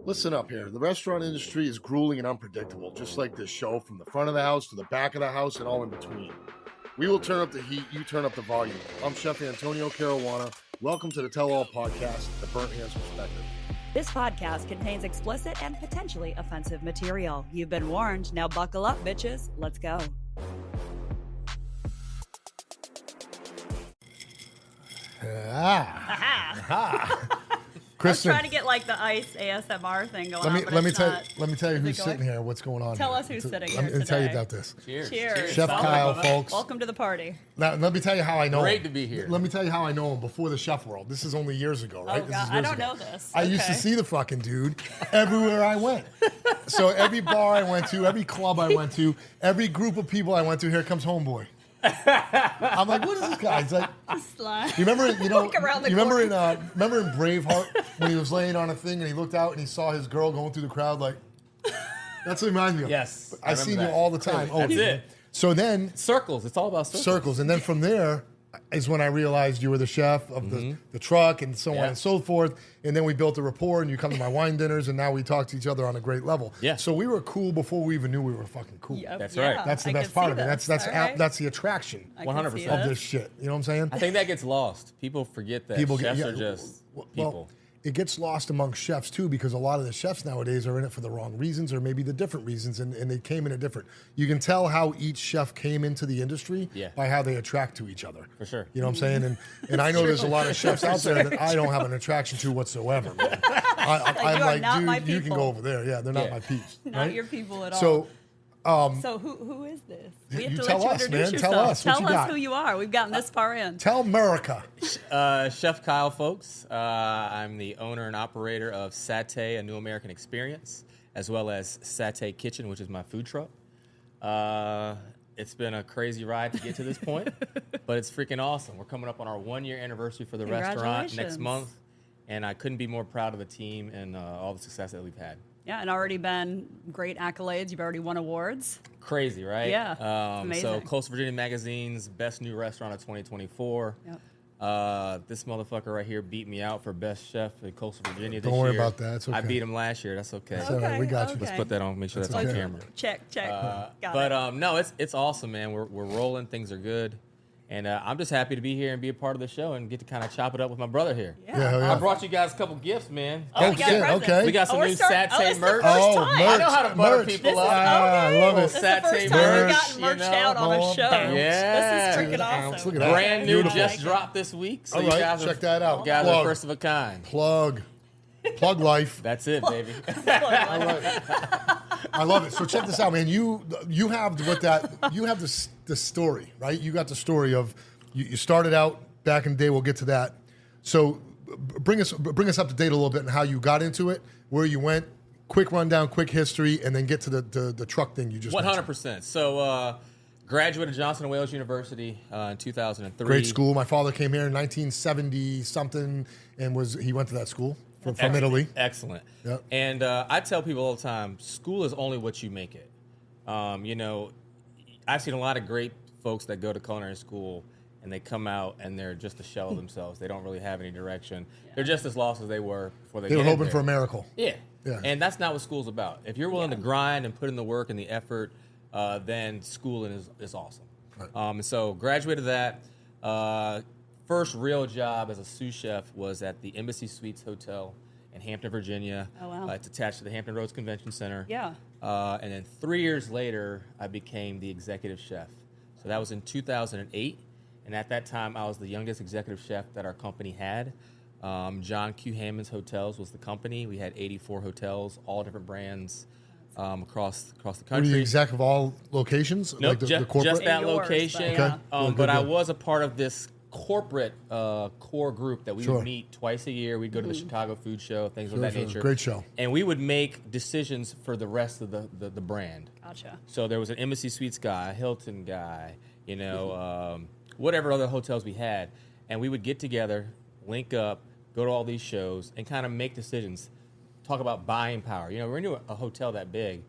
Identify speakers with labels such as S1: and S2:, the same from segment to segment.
S1: Listen up here. The restaurant industry is grueling and unpredictable, just like this show, from the front of the house to the back of the house and all in between. We will turn up the heat, you turn up the volume. I'm Chef Antonio Caruana. Welcome to the Tell All Podcast, The Burnt Hands Perspective.
S2: This podcast contains explicit and potentially offensive material. You've been warned. Now buckle up, bitches. Let's go.
S3: Kristen,
S2: I was trying to get like the ice ASMR thing going on.
S3: let me tell you who's sitting here. What's going on?
S2: Tell
S3: here.
S2: us who's sitting here.
S3: Let me tell you
S2: today.
S3: about this.
S2: Cheers.
S3: Chef Kyle, folks.
S2: Welcome to the party.
S3: Now, let me tell you how I know him.
S4: Great to be here.
S3: Let me tell you how I know him before the chef world. This is only years ago, right?
S2: Oh,
S3: This
S2: God.
S3: is
S2: I
S3: years
S2: don't
S3: ago.
S2: know this.
S3: I used to
S2: Okay.
S3: see the fucking dude everywhere I went. So every bar I went to, every club I went to, every group of people I went to, here comes homeboy. I'm like, what is this guy? He's like, you remember in Braveheart when he was laying on a thing and he looked out and he saw his girl going through the crowd, like, that's what it reminds me of.
S4: Yes,
S3: I seen you all the time.
S4: That's it.
S3: So then
S4: Circles. It's all about circles.
S3: and then from there is when I realized you were the chef of the truck and so on and so forth. And then we built a rapport and you come to my wine dinners and now we talk to each other on a great level.
S4: Yeah.
S3: So we were cool before we even knew we were fucking cool.
S2: Yep.
S4: That's
S2: Yeah,
S4: right.
S3: That's the
S2: I
S3: best
S2: can
S3: part
S2: see
S3: of it.
S2: this.
S3: That's
S2: All right.
S3: that's the attraction
S2: I can
S4: 100%.
S2: see
S3: of
S2: this.
S3: this shit. You know what I'm saying?
S4: I think that gets lost. People forget that chefs are just people.
S3: Well, it gets lost among chefs too because a lot of the chefs nowadays are in it for the wrong reasons or maybe the different reasons and they came in a different. You can tell how each chef came into the industry by how they attract to each other.
S4: For sure.
S3: You know what I'm saying? And I know there's a lot of chefs out there that I don't have an attraction to whatsoever. Man. I'm
S2: you are
S3: like,
S2: not my
S3: dude, you can
S2: people.
S3: go over there. Yeah, they're not my peeps.
S2: Not
S3: right?
S2: your people at all.
S3: So
S2: So who is this? We have
S3: You
S2: to
S3: tell
S2: let you
S3: us,
S2: introduce
S3: man. Tell
S2: yourself.
S3: us what you got.
S2: Who you are. We've gotten this far in.
S3: tell America.
S4: Chef Kyle, folks. I'm the owner and operator of Satè, a New American Experience, as well as Satè Kitchen, which is my food truck. It's been a crazy ride to get to this point, but it's freaking awesome. We're coming up on our 1-year anniversary for the restaurant next
S2: Congratulations.
S4: month, and I couldn't be more proud of the team and all the success that we've had.
S2: Yeah, and already been great accolades. You've already won awards.
S4: Crazy, right?
S2: Yeah,
S4: So
S2: amazing.
S4: Coastal Virginia Magazine's Best New Restaurant of 2024.
S2: Yep.
S4: This motherfucker right here beat me out for Best Chef in Coastal Virginia this
S3: Don't worry
S4: year.
S3: about that. It's
S4: I
S3: okay.
S4: beat him last year. That's okay.
S3: That's all right. We got you.
S4: Let's put that on. Make sure that's on
S3: okay.
S4: camera.
S2: Check. Got
S4: But
S2: it.
S4: no, it's awesome, man. We're rolling. Things are good. And I'm just happy to be here and be a part of the show and get to kind of chop it up with my brother here.
S3: Yeah.
S4: I brought you guys a couple gifts, man.
S3: Oh,
S2: we got
S3: shit,
S2: presents.
S3: okay.
S4: We got some
S2: we're
S4: new
S2: starting-
S4: Satè
S2: it's the
S4: merch.
S2: first
S3: Oh,
S2: time.
S3: merch.
S4: I know how to butter
S3: merch.
S4: people
S2: This
S4: up.
S2: is,
S3: I love it.
S2: This is the
S4: Satè
S2: first time we've
S4: merch,
S2: gotten merched
S4: you know.
S2: out on a show.
S4: Yeah.
S2: This is freaking
S3: Look
S2: awesome.
S3: at that.
S4: Brand new,
S3: Beautiful.
S4: just dropped this week. So
S3: All
S4: you
S3: right,
S4: guys
S3: check that out.
S4: You guys
S3: Plug.
S4: are first of a kind.
S3: Plug life.
S4: That's it, baby.
S3: I love it. So check this out, man. You have the story, right? You got the story of you started out back in the day. We'll get to that. So bring us up to date a little bit on how you got into it, where you went, quick rundown, quick history, and then get to the truck thing you just mentioned.
S4: 100%. So graduated Johnson & Wales University in 2003.
S3: Great school. My father came here in 1970 something, and he went to that school from Italy.
S4: Excellent.
S3: Yep.
S4: And I tell people all the time, school is only what you make it. I've seen a lot of great folks that go to culinary school and they come out and they're just a shell of themselves. They don't really have any direction. They're just as lost as they were before they
S3: They were
S4: get in
S3: hoping
S4: there.
S3: for a miracle.
S4: Yeah.
S3: Yeah.
S4: And that's not what school's about. If you're willing to grind and put in the work and the effort, then schooling is awesome.
S3: Right.
S4: And so graduated that. First real job as a sous chef was at the Embassy Suites Hotel in Hampton, Virginia.
S2: Oh, wow.
S4: It's attached to the Hampton Roads Convention Center.
S2: Yeah.
S4: And then 3 years later, I became the executive chef. So that was in 2008. And at that time, I was the youngest executive chef that our company had. John Q. Hammond's Hotels was the company. We had 84 hotels, all different brands across the
S3: Were
S4: country.
S3: you exec of all locations?
S4: Nope,
S3: the
S4: just
S3: corporate?
S4: that
S2: Yours,
S4: location.
S2: but yeah.
S3: Okay.
S4: But I
S3: Good.
S4: was a part of this corporate core group that we
S3: Sure.
S4: would meet twice a year. We'd go to the Chicago Food Show, things of that
S3: Sure.
S4: nature.
S3: Great show.
S4: And we would make decisions for the rest of the brand.
S2: Gotcha.
S4: So there was an Embassy Suites guy, a Hilton guy, whatever other hotels we had. And we would get together, link up, go to all these shows, and kind of make decisions. Talk about buying power. We're into a hotel that big.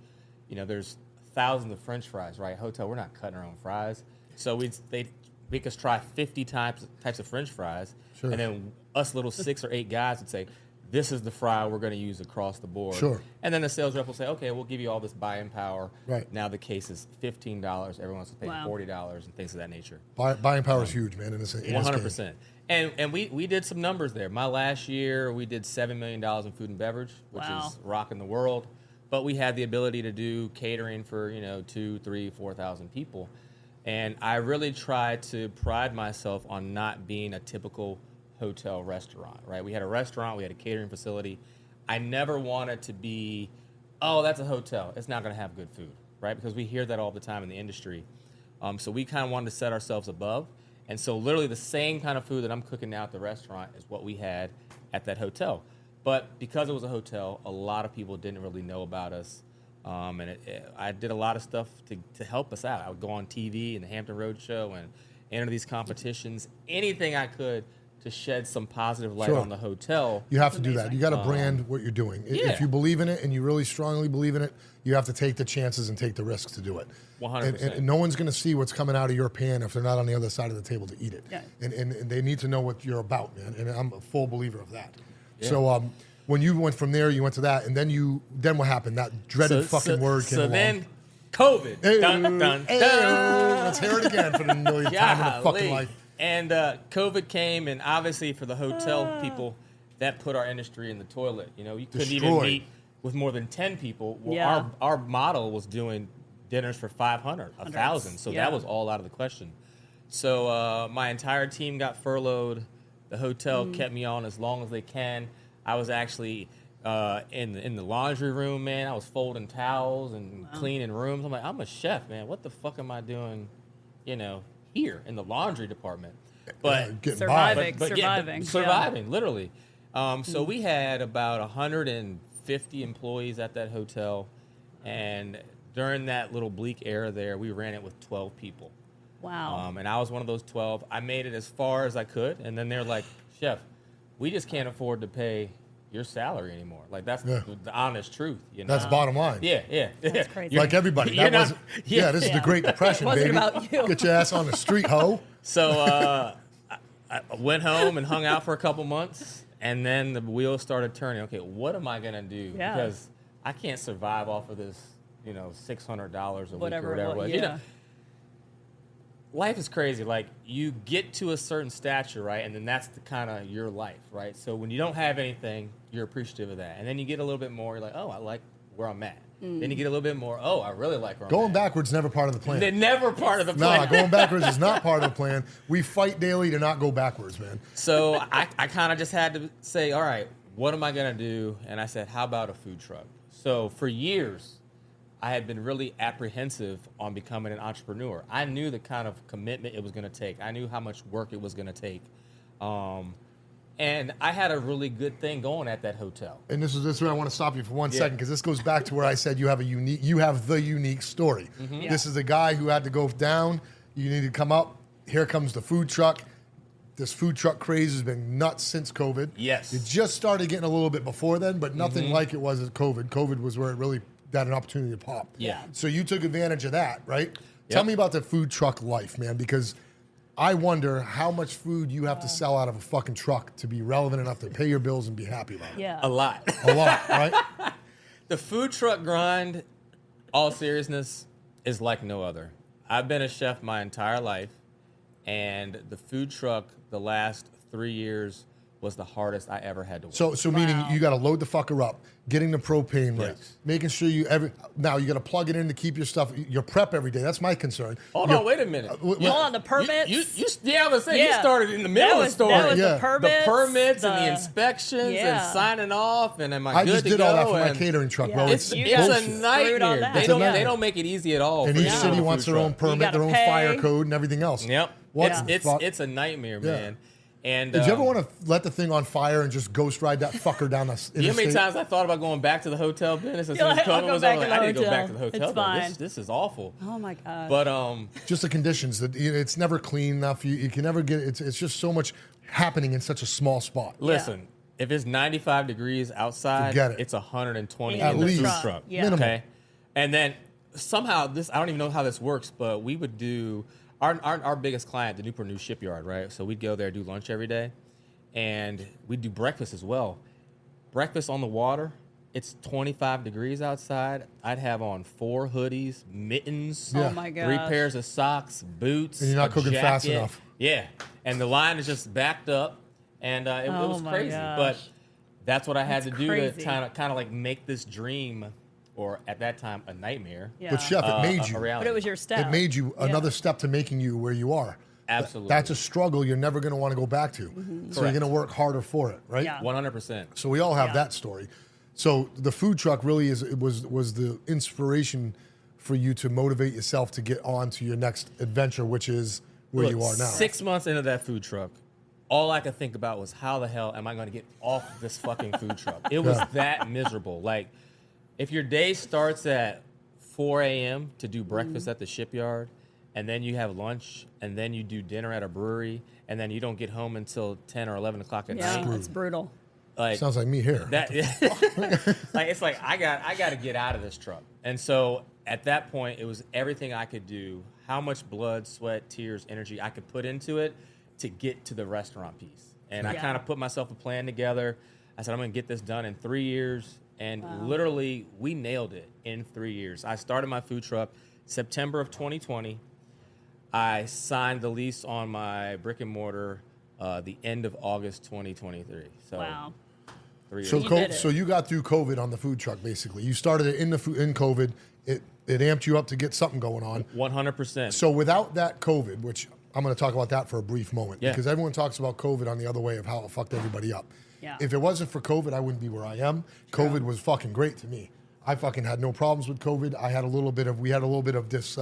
S4: There's thousands of French fries, right? Hotel, we're not cutting our own fries. So they'd make us try 50 types of French fries.
S3: Sure.
S4: And then us little 6 or 8 guys would say, this is the fry we're going to use across the board.
S3: Sure.
S4: And then the sales rep will say, okay, we'll give you all this buying power.
S3: Right.
S4: Now the case is $15. Everyone wants to pay $40 and things of that nature.
S3: Buying power is huge, man. In this
S4: 100%. And we did some numbers there. My last year, we did $7 million in food and beverage, which is rocking the world. But we had the ability to do catering for 2,000, 3,000, 4,000 people. And I really tried to pride myself on not being a typical hotel restaurant, right? We had a restaurant, we had a catering facility. I never wanted to be, oh, that's a hotel. It's not going to have good food, right? Because we hear that all the time in the industry. So we kind of wanted to set ourselves above. And so literally the same kind of food that I'm cooking now at the restaurant is what we had at that hotel. But because it was a hotel, a lot of people didn't really know about us. I did a lot of stuff to help us out. I would go on TV and the Hampton Road Show and enter these competitions, anything I could to shed some positive light on the hotel.
S3: You have to do that. You got to brand what you're doing. If you believe in it and you really strongly believe in it, you have to take the chances and take the risks to do it.
S4: 100%.
S3: And no one's going to see what's coming out of your pan if they're not on the other side of the table to eat it.
S2: Yeah.
S3: And they need to know what you're about, man. And I'm a full believer of that. Yeah. So when you went from there, you went to that, and then what happened? That dreaded word came along. So
S4: then COVID.
S3: Hey,
S4: dun, dun, dun.
S3: Let's hear it again for the millionth time in the fucking life.
S4: And COVID came, and obviously for the hotel people, that put our industry in the toilet. You couldn't even meet with more than 10 people. Well, our model was doing dinners for 500, 1,000. So that was all out of the question. So my entire team got furloughed. The hotel kept me on as long as they can. I was actually in the laundry room, man. I was folding towels and cleaning rooms. I'm like, I'm a chef, man. What the fuck am I doing, here in the laundry department? But surviving, literally. So we had about 150 employees at that hotel, and during that little bleak era there, we ran it with 12 people.
S2: Wow.
S4: And I was one of those 12. I made it as far as I could, and then they're like, Chef, we just can't afford to pay your salary anymore. Like, that's the honest truth.
S3: That's bottom line.
S4: Yeah.
S2: That's crazy.
S3: Like everybody. This is the Great Depression,
S2: wasn't
S3: baby.
S2: About you.
S3: Get your ass on the street, ho.
S4: So I went home and hung out for a couple months, and then the wheels started turning. Okay, what am I going to do?
S2: Yeah.
S4: Because I can't survive off of this, $600 a week or whatever it was.
S2: Yeah.
S4: Life is crazy. Like, you get to a certain stature, right? And then that's the kind of your life, right? So when you don't have anything, you're appreciative of that. And then you get a little bit more, you're like, oh, I like where I'm at. Then you get a little bit more, oh, I really like where I'm at.
S3: Going backwards never part of the plan.
S4: They're never part of the plan.
S3: No, going backwards is not part of the plan. We fight daily to not go backwards, man.
S4: So I kind of just had to say, all right, what am I going to do? And I said, how about a food truck? So for years, I had been really apprehensive on becoming an entrepreneur. I knew the kind of commitment it was going to take. I knew how much work it was going to take. And I had a really good thing going at that hotel.
S3: And this is where I want to stop you for 1 second, because this goes back to where I said you have the unique story.
S4: Mm-hmm.
S2: Yeah.
S3: This is a guy who had to go down. You need to come up. Here comes the food truck. This food truck craze has been nuts since COVID.
S4: Yes.
S3: It just started getting a little bit before then, but nothing like it was at COVID. COVID was where it really got an opportunity to pop.
S4: Yeah.
S3: So you took advantage of that, right? Tell me about the food truck life, man, because I wonder how much food you have to sell out of a fucking truck to be relevant enough to pay your bills and be happy about it.
S2: Yeah.
S4: A lot.
S3: A lot, right?
S4: The food truck grind, all seriousness, is like no other. I've been a chef my entire life, and the food truck the last 3 years was the hardest I ever had to work.
S3: So meaning you got to load the fucker up, getting the propane right, making sure now you got to plug it in to keep your stuff, your prep every day. That's my concern.
S4: Hold on, wait a minute.
S2: Hold on, the permits.
S4: I was saying, you started in the middle of the story.
S2: That was the permits.
S4: And the inspections and signing off, and am I
S3: I
S4: good
S3: just
S4: to
S3: did
S4: go?
S3: all that for my catering truck, bro.
S4: It's a nightmare. They don't make it easy at all.
S3: And each city wants their own permit, their own fire code, and everything else.
S4: Yep.
S3: Fuck?
S4: It's a nightmare, man. And
S3: did you ever want to let the thing on fire and just ghost ride that fucker down the interstate?
S4: You know how many times I thought about going back to the hotel business as soon as COVID was over? I need to go back to the hotel.
S2: It's fine.
S4: This is awful.
S2: Oh my god.
S4: But
S3: just the conditions that it's never clean enough. You can never get it's just so much happening in such a small spot.
S4: Listen, if it's 95 degrees outside, it's 120 in the food truck.
S2: Yeah.
S4: Okay, and then somehow I don't even know how this works, but we would do. Our biggest client, the Newport News Shipyard, right? So we'd go there, do lunch every day, and we'd do breakfast as well. breakfast on the water. It's 25 degrees outside. I'd have on 4 hoodies, mittens,
S2: Oh my gosh.
S4: 3 pairs of socks, boots.
S3: And you're not
S4: a
S3: cooking fast
S4: jacket.
S3: enough.
S4: Yeah, and the line is just backed up, and it was
S2: my
S4: crazy.
S2: gosh.
S4: But that's what I had
S2: That's
S4: to do
S2: crazy.
S4: to kind of like make this dream, or at that time a nightmare.
S2: Yeah.
S3: But Chef, it made you.
S4: A reality.
S2: But it was your step.
S3: It made you another step to making you where you are.
S4: Absolutely.
S3: That's a struggle you're never going to want to go back to. So you're going to work harder for it, right?
S2: Yeah.
S4: 100%.
S3: So we all have
S2: Yeah.
S3: that story. So the food truck really was the inspiration for you to motivate yourself to get on to your next adventure, which is where you are now.
S4: 6 months into that food truck, all I could think about was how the hell am I going to get off this fucking food truck? It was that miserable. Like, if your day starts at 4 a.m. to do breakfast at the shipyard, and then you have lunch, and then you do dinner at a brewery, and then you don't get home until 10 or 11 o'clock at
S2: Yeah,
S4: night.
S2: it's brutal.
S4: Like,
S3: Sounds like me here.
S4: that, like, it's like I got to get out of this truck. And so at that point, it was everything I could do, how much blood, sweat, tears, energy I could put into it to get to the restaurant piece. And I
S2: Yeah.
S4: kind of put myself a plan together. I said, I'm going to get this done in 3 years. And literally, we nailed it in 3 years. I started my food truck September of 2020. I signed the lease on my brick and mortar the end of August 2023. So
S2: Wow.
S4: 3 years.
S3: So,
S2: You did it.
S3: so you got through COVID on the food truck, basically. You started it in COVID. It amped you up to get something going on.
S4: 100%.
S3: So without that COVID, which I'm going to talk about that for a brief moment,
S4: Yeah.
S3: because everyone talks about COVID on the other way of how it fucked everybody up.
S2: Yeah.
S3: If it wasn't for COVID, I wouldn't be where I am. COVID was fucking great to me. I fucking had no problems with COVID. We had a little bit of this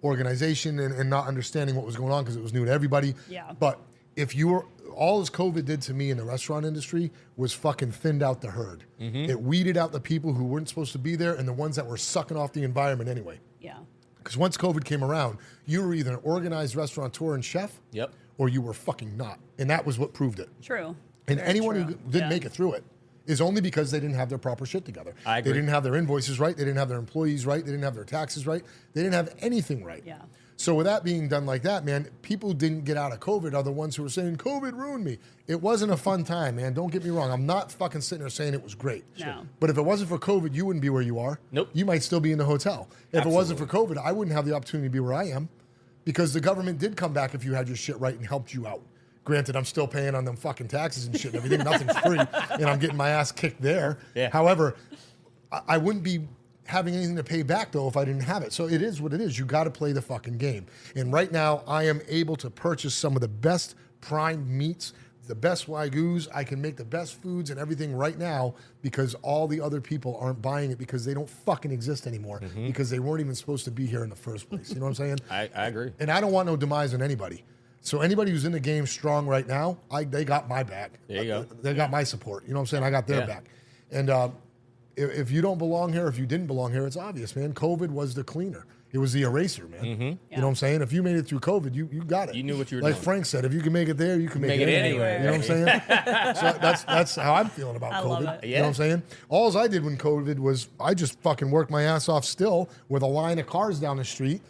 S3: organization and not understanding what was going on because it was new to everybody.
S2: Yeah.
S3: But if you were, all this COVID did to me in the restaurant industry was fucking thinned out the herd. It weeded out the people who weren't supposed to be there and the ones that were sucking off the environment anyway.
S2: Yeah.
S3: Because once COVID came around, you were either an organized restaurateur and chef,
S4: Yep.
S3: or you were fucking not. And that was what proved it.
S2: True.
S3: And
S2: Very
S3: anyone
S2: true.
S3: who didn't
S2: Yeah.
S3: make it through it is only because they didn't have their proper shit together.
S4: I agree.
S3: They didn't have their invoices right. They didn't have their employees right. They didn't have their taxes right. They didn't have anything right.
S2: Yeah.
S3: So with that being done like that, man, people who didn't get out of COVID are the ones who were saying, COVID ruined me. It wasn't a fun time, man. Don't get me wrong. I'm not fucking sitting there saying it was great.
S2: No.
S3: But if it wasn't for COVID, you wouldn't be where you are.
S4: Nope.
S3: You might still be in the hotel. If it wasn't for COVID, I wouldn't have the opportunity to be where I am because the government did come back if you had your shit right and helped you out. Granted, I'm still paying on them fucking taxes and shit and everything. Nothing's free, and I'm getting my ass kicked there.
S4: Yeah.
S3: However, I wouldn't be having anything to pay back, though, if I didn't have it. So it is what it is. You got to play the fucking game. And right now, I am able to purchase some of the best prime meats, the best Wagyus. I can make the best foods and everything right now because all the other people aren't buying it because they don't fucking exist anymore because they weren't even supposed to be here in the first place. You know what I'm saying?
S4: I agree.
S3: And I don't want no demise on anybody. So anybody who's in the game strong right now, they got my back.
S4: There you go.
S3: They got my support. You know what I'm saying? I got their
S4: Yeah.
S3: back. And if you don't belong here, if you didn't belong here, it's obvious, man. COVID was the cleaner. It was the eraser, man. You know what I'm saying? If you made it through COVID, you got it.
S4: You knew what you were
S3: like
S4: doing.
S3: Frank said, if you can make it there, you can make
S4: Make
S3: it
S4: it
S3: anywhere.
S4: anywhere.
S3: You know what I'm saying? So that's how I'm feeling about
S2: I
S3: COVID.
S2: love it.
S3: You know what I'm saying? All I did when COVID was I just fucking worked my ass off still with a line of cars down the street.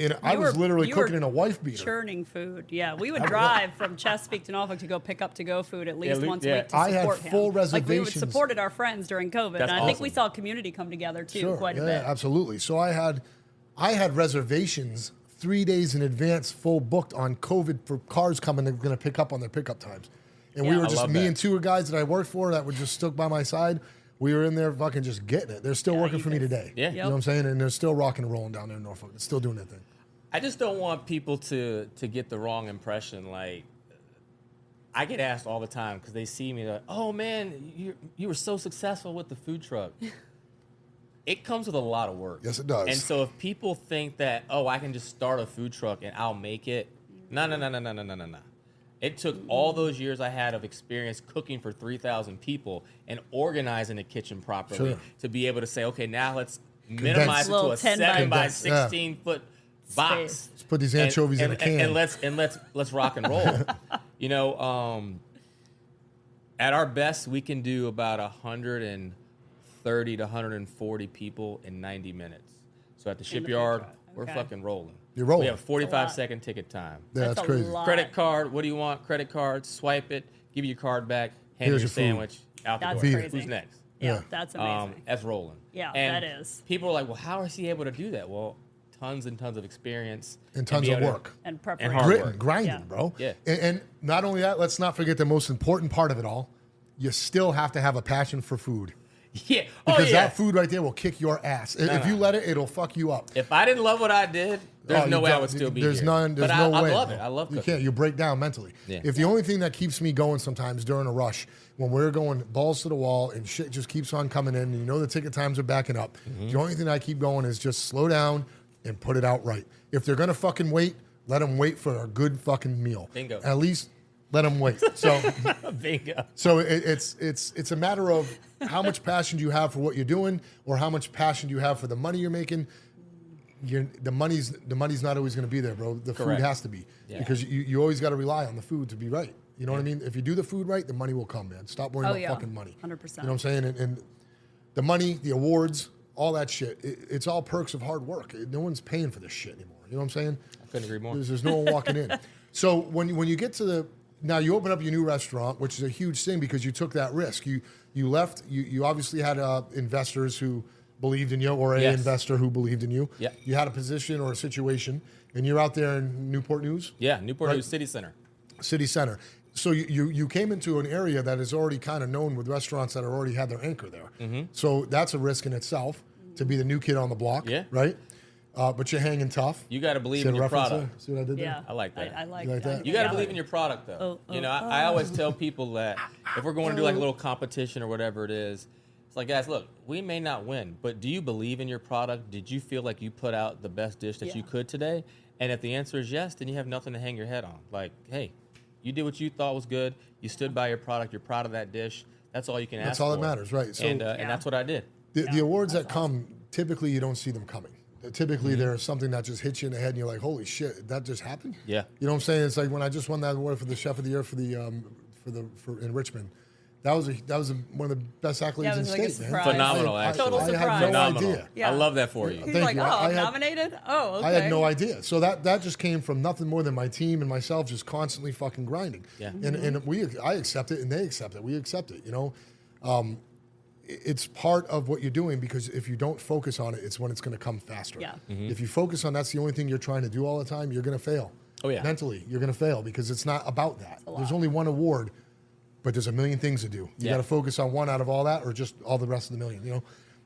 S3: And I was literally
S2: you
S3: cooking
S2: were
S3: in a wife beater.
S2: Churning food. Yeah, we would drive from Chesapeake to Norfolk to go pick up to-go food at least
S4: Yeah,
S2: once
S4: yeah.
S2: a week to
S3: I had
S2: support him.
S3: full
S2: Like we
S3: reservations.
S2: supported our friends during COVID,
S4: That's
S2: and I think we
S4: awesome.
S2: saw community come together too quite a bit.
S3: Absolutely. So I had reservations 3 days in advance, full booked on COVID for cars coming they're going to pick up on their pickup times. And we
S2: Yeah.
S3: were
S2: I
S3: just
S4: love
S3: me
S4: that.
S3: and two guys that I worked for that were just stuck by my side. We were in there fucking just getting it. They're still
S2: Yeah,
S3: working
S2: you
S3: for me
S2: guys-
S3: today.
S4: Yeah.
S3: You know what I'm saying? And they're still rocking and rolling down there in Norfolk. They're still doing their thing.
S4: I just don't want people to get the wrong impression. Like, I get asked all the time because they see me like, "Oh man, you were so successful with the food truck." It comes with a lot of work.
S3: Yes, it does.
S4: And so if people think that, "Oh, I can just start a food truck and I'll make it," no. It took all those years I had of experience cooking for 3,000 people and organizing the kitchen properly
S3: Sure.
S4: to be able to say, "Okay, now let's minimize it to
S2: Little
S4: a
S2: 10 by
S4: 7 by
S3: Condense, yeah.
S4: 16 foot box."
S2: Space.
S3: Let's put these anchovies in a can.
S4: And let's rock and roll. You know, at our best, we can do about 130 to 140 people in 90 minutes. So at the
S2: food
S4: shipyard,
S2: truck.
S4: we're
S2: Okay.
S4: fucking rolling.
S3: You're rolling.
S4: We have a
S2: That's a
S4: 45-second ticket time.
S3: Yeah, that's
S2: a
S3: crazy.
S2: lot.
S4: Credit card, what do you want? Credit card, swipe it, give you your card back, hand
S3: Here's
S4: you
S3: your
S4: your
S3: food.
S4: sandwich. out the
S2: That's
S4: door.
S2: crazy.
S4: Who's next?
S2: Yeah, that's amazing.
S4: That's rolling.
S2: Yeah,
S4: and
S2: that is.
S4: People are like, well, how is he able to do that? Well, tons and tons of experience.
S3: And tons
S4: be
S3: of
S4: able to-
S3: work.
S2: And
S4: and
S2: preparation.
S4: hard
S3: Grit
S4: work.
S3: and grinding,
S2: Yeah.
S3: bro.
S4: Yeah.
S3: And not only that, let's not forget the most important part of it all. You still have to have a passion for food.
S4: Yeah.
S3: Because
S4: yeah.
S3: that food right there will kick your ass. If you let it, it'll fuck you up.
S4: If I didn't love what I did, there's
S3: Oh,
S4: no
S3: you
S4: way I
S3: don't-
S4: would still be
S3: there's
S4: here.
S3: None, there's
S4: but
S3: no
S4: I
S3: way.
S4: love it.
S3: bro.
S4: I love
S3: You
S4: cooking.
S3: can't. You break down mentally.
S4: Yeah.
S3: If the only thing that keeps me going sometimes during a rush, when we're going balls to the wall and shit just keeps on coming in, and you know the ticket times are backing up,
S4: Mm-hmm.
S3: the only thing I keep going is just slow down and put it out right. If they're gonna fucking wait, let them wait for a good fucking meal.
S4: Bingo.
S3: At least let them wait. So.
S4: Bingo.
S3: So it's a matter of how much passion do you have for what you're doing, or how much passion do you have for the money you're making. The money's not always going to be there, bro. The
S4: Correct.
S3: food has to be,
S4: Yeah.
S3: because you always got to rely on the food to be right. You know what I mean? If you do the food right, the money will come, man. Stop worrying
S2: Oh,
S3: about
S2: yeah.
S3: fucking money.
S2: 100%.
S3: You know what I'm saying? And the money, the awards, all that shit. It's all perks of hard work. No one's paying for this shit anymore. You know what I'm saying?
S4: I couldn't agree more.
S3: There's no one walking in. So when you get to now you open up your new restaurant, which is a huge thing because you took that risk. You left. You obviously had investors who believed in you, or a
S4: Yes.
S3: investor who believed in you.
S4: Yeah.
S3: You had a position or a situation, and you're out there in Newport News,
S4: Yeah, Newport
S3: Right.
S4: News City Center.
S3: city center. So you came into an area that is already kind of known with restaurants that already had their anchor there.
S4: Mm-hmm.
S3: So that's a risk in itself to be the new kid on the block.
S4: Yeah.
S3: Right. But you're hanging tough.
S4: You got to believe
S3: See
S4: in
S3: the
S4: your
S3: reference
S4: product.
S3: there? See what I did there?
S2: Yeah.
S4: I like that.
S2: I like
S3: You like that?
S4: You got to
S2: yeah.
S4: believe in your product, though.
S2: Oh,
S4: You know, I always tell people that if we're going to do like a little competition or whatever it is, it's like, guys, look, we may not win, but do you believe in your product? Did you feel like you put out the best dish that you
S2: Yeah.
S4: could today? And if the answer is yes, then you have nothing to hang your head on. Like, hey, you did what you thought was good. You stood by your product. You're proud of that dish. That's all you can ask for.
S3: That's all that matters, right? So
S4: And that's what I did.
S3: the awards that come, typically you don't see them coming. Typically there's something that just hits you in the head and you're like, holy shit, that just happened?
S4: Yeah.
S3: You know what I'm saying? It's like when I just won that award for the Chef of the Year for in Richmond. That was one of the best accolades
S2: Yeah, it
S3: in
S2: was like a
S3: state, man.
S2: surprise.
S4: Phenomenal, actually.
S2: Total
S3: I had
S2: surprise.
S3: no
S4: Phenomenal.
S3: idea.
S2: Yeah.
S4: I love that for you.
S2: He's
S3: Thank
S2: like,
S3: you.
S2: oh,
S3: I
S2: I'm
S3: had-
S2: nominated? Oh, okay.
S3: I had no idea. So that just came from nothing more than my team and myself just constantly fucking grinding.
S4: Yeah.
S3: And I accept it and they accept it. We accept it, you know. It's part of what you're doing, because if you don't focus on it, it's when it's going to come faster.
S2: Yeah.
S3: If you focus on that's the only thing you're trying to do all the time, you're going to fail.
S4: Oh, yeah.
S3: Mentally, you're going to fail because it's not about that.
S2: lot.
S3: There's only one award, but there's a million things to do. You
S4: Yeah.
S3: got to focus on one out of all that, or just all the rest of the million. You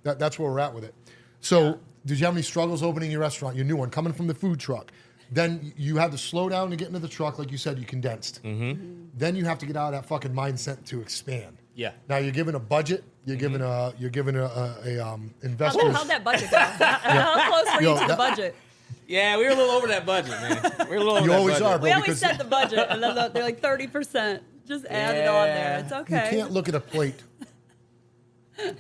S3: know, that's where we're at with it. So, did you have any struggles opening your restaurant, your new one, coming from the food truck? Then you had to slow down to get into the truck, like you said, you condensed. Mm-hmm. Then you have to get out of that fucking mindset to expand.
S4: Yeah.
S3: Now you're given a budget. You're given a investors.
S2: How'd that budget go? How close were
S3: Yo,
S2: you to the
S3: that-
S2: budget?
S4: Yeah, we were a little over that budget, man. We were a little over
S3: You
S4: that
S3: always
S4: budget.
S3: are, bro.
S2: We always
S3: because
S2: set the budget, and then they're like 30%. Just add it on there. It's
S3: You
S2: okay.
S3: can't look at a plate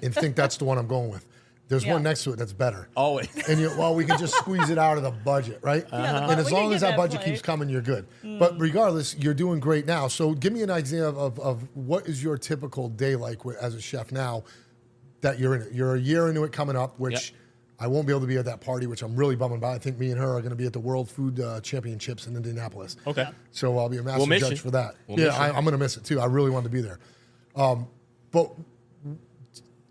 S3: and think that's the one I'm going with. There's
S2: Yeah.
S3: one next to it that's better.
S4: Always.
S3: And we can just squeeze it out of the budget, right?
S2: the
S3: And
S2: bu-
S3: as
S2: we
S3: long
S2: can
S3: as
S2: get
S3: that
S2: that
S3: budget
S2: plate.
S3: keeps coming, you're good. But regardless, you're doing great now. So give me an idea of what is your typical day like as a chef now that you're in it. You're a year into it coming up, which
S4: Yep.
S3: I won't be able to be at that party, which I'm really bummed about. I think me and her are going to be at the World Food Championships in Indianapolis.
S4: Okay.
S3: So I'll be a master
S4: We'll miss
S3: judge
S4: you.
S3: for that.
S4: We'll miss you.
S3: I'm going to miss it too. I really want to be there. But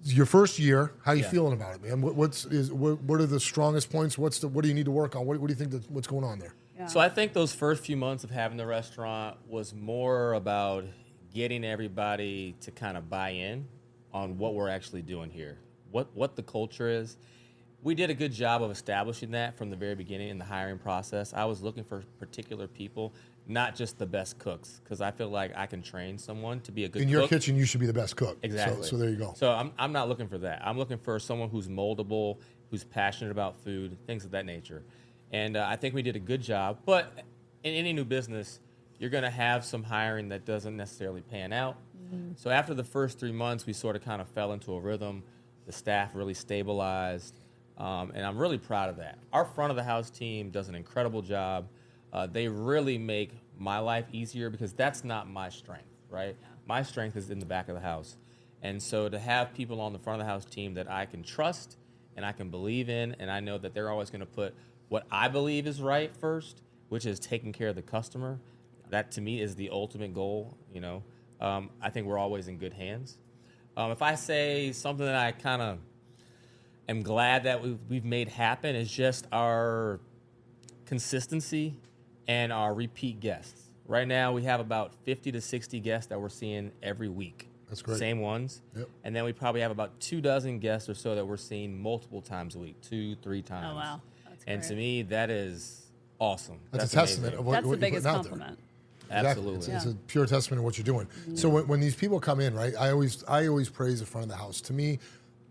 S3: your first year, how you
S4: Yeah.
S3: feeling about it, man? What are the strongest points? What do you need to work on? What do you think what's going on there?
S2: Yeah.
S4: So I think those first few months of having the restaurant was more about getting everybody to kind of buy in on what we're actually doing here, what the culture is. We did a good job of establishing that from the very beginning in the hiring process. I was looking for particular people, not just the best cooks, because I feel like I can train someone to be a good
S3: In
S4: cook.
S3: your kitchen, you should be the best cook.
S4: Exactly.
S3: So there you go.
S4: So I'm not looking for that. I'm looking for someone who's moldable, who's passionate about food, things of that nature. And I think we did a good job. But in any new business, you're going to have some hiring that doesn't necessarily pan out.
S2: Mm-hmm.
S4: So after the first 3 months, we sort of kind of fell into a rhythm. The staff really stabilized. And I'm really proud of that. Our front of the house team does an incredible job. They really make my life easier because that's not my strength, right? My strength is in the back of the house. And so to have people on the front of the house team that I can trust and I can believe in, and I know that they're always going to put what I believe is right first, which is taking care of the customer, that to me is the ultimate goal, you know. I think we're always in good hands. If I say something that I kind of am glad that we've made happen is just our consistency and our repeat guests. Right now, we have about 50 to 60 guests that we're seeing every week.
S3: That's great.
S4: Same ones.
S3: Yep.
S4: And then we probably have about 24 guests or so that we're seeing multiple times a week, 2-3 times.
S2: Oh, wow. That's
S4: And
S2: great.
S4: to me, that is awesome.
S3: That's a testament
S4: amazing.
S3: of what,
S2: That's
S3: what
S2: the
S3: you're
S2: biggest
S3: putting out there.
S2: compliment.
S3: Exactly.
S4: Absolutely.
S3: It's a pure testament of what you're doing. So when these people come in, right, I always praise the front of the house. To me,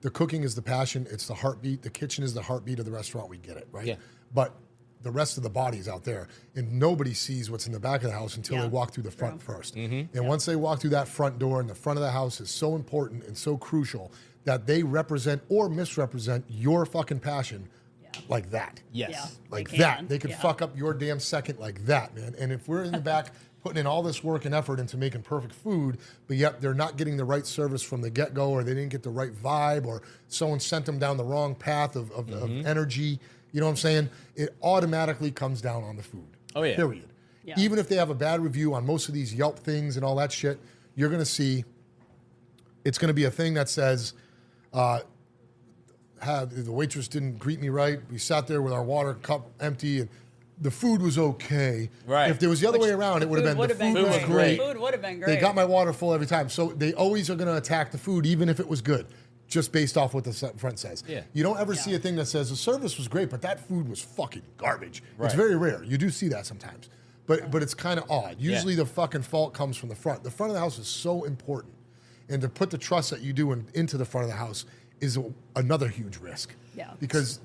S3: the cooking is the passion. It's the heartbeat. The kitchen is the heartbeat of the restaurant. We get it, right?
S4: Yeah.
S3: But the rest of the body's out there, and nobody sees what's in the back of the house until
S2: Yeah.
S3: they walk through the front first.
S4: Mm-hmm.
S3: And once they walk through that front door, and the front of the house is so important and so crucial that they represent or misrepresent your fucking passion like that.
S4: Yes.
S2: Yeah.
S3: Like
S2: They
S3: that.
S2: can.
S3: They could
S2: Yeah.
S3: fuck up your damn second like that, man. And if we're in the back putting in all this work and effort into making perfect food, but yet they're not getting the right service from the get-go, or they didn't get the right vibe, or someone sent them down the wrong path of energy, you know what I'm saying? It automatically comes down on the food.
S4: Oh, yeah.
S3: Period.
S2: Yeah.
S3: Even if they have a bad review on most of these Yelp things and all that shit, you're going to see it's going to be a thing that says, the waitress didn't greet me right. We sat there with our water cup empty, and the food was okay.
S4: Right.
S3: If there was the other way around, it would have been the food was
S4: great.
S3: great.
S2: Food would have been great.
S3: They got my water full every time. So they always are going to attack the food, even if it was good, just based off what the front says.
S4: Yeah.
S3: You don't ever see a thing that says the service was great, but that food was fucking garbage. It's
S4: Right.
S3: very rare. You do see that sometimes. But it's kind of odd. Usually the fucking fault comes from the front. The front of the house is so important. And to put the trust that you do into the front of the house is another huge risk.
S2: Yeah.
S3: Because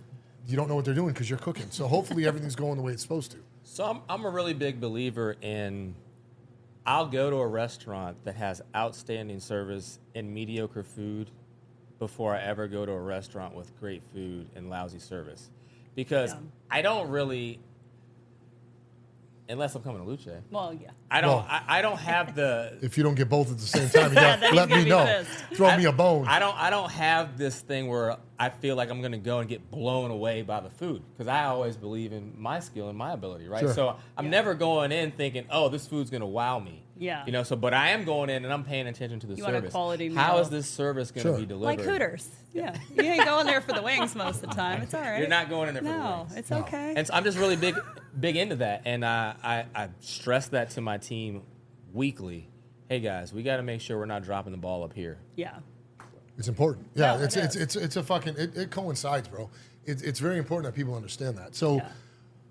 S3: you don't know what they're doing because you're cooking. So hopefully everything's going the way it's supposed to.
S4: So I'm a really big believer in I'll go to a restaurant that has outstanding service and mediocre food before I ever go to a restaurant with great food and lousy service. Because
S2: Yeah.
S4: I don't really, unless I'm coming to Luce,
S2: Well, yeah.
S4: I don't
S3: Well-
S4: I don't have the
S3: If you don't get both at the same time, you
S2: Then
S3: gotta
S2: he's
S3: let
S2: gonna
S3: me
S2: be
S3: know.
S2: pissed.
S3: Throw me a bone.
S4: I don't have this thing where I feel like I'm going to go and get blown away by the food because I always believe in my skill and my ability, right?
S3: Sure.
S4: So I'm
S2: Yeah.
S4: never going in thinking, oh, this food's going to wow me.
S2: Yeah.
S4: You know, so but I am going in and I'm paying attention to the
S2: You want a
S4: service.
S2: quality
S4: How
S2: meal.
S4: is this service going to
S3: Sure.
S4: be delivered?
S2: Like Hooters. Yeah. You ain't going there for the wings most of the time. It's all right.
S4: You're not going in there for the
S2: No,
S4: wings.
S2: it's okay.
S4: And so I'm just really big into that, and I stress that to my team weekly. Hey guys, we got to make sure we're not dropping the ball up here.
S2: Yeah.
S3: It's important. Yeah,
S2: No,
S3: it's
S2: it is.
S3: it's a fucking it coincides, bro. It's very important that people understand that. So,
S2: Yeah.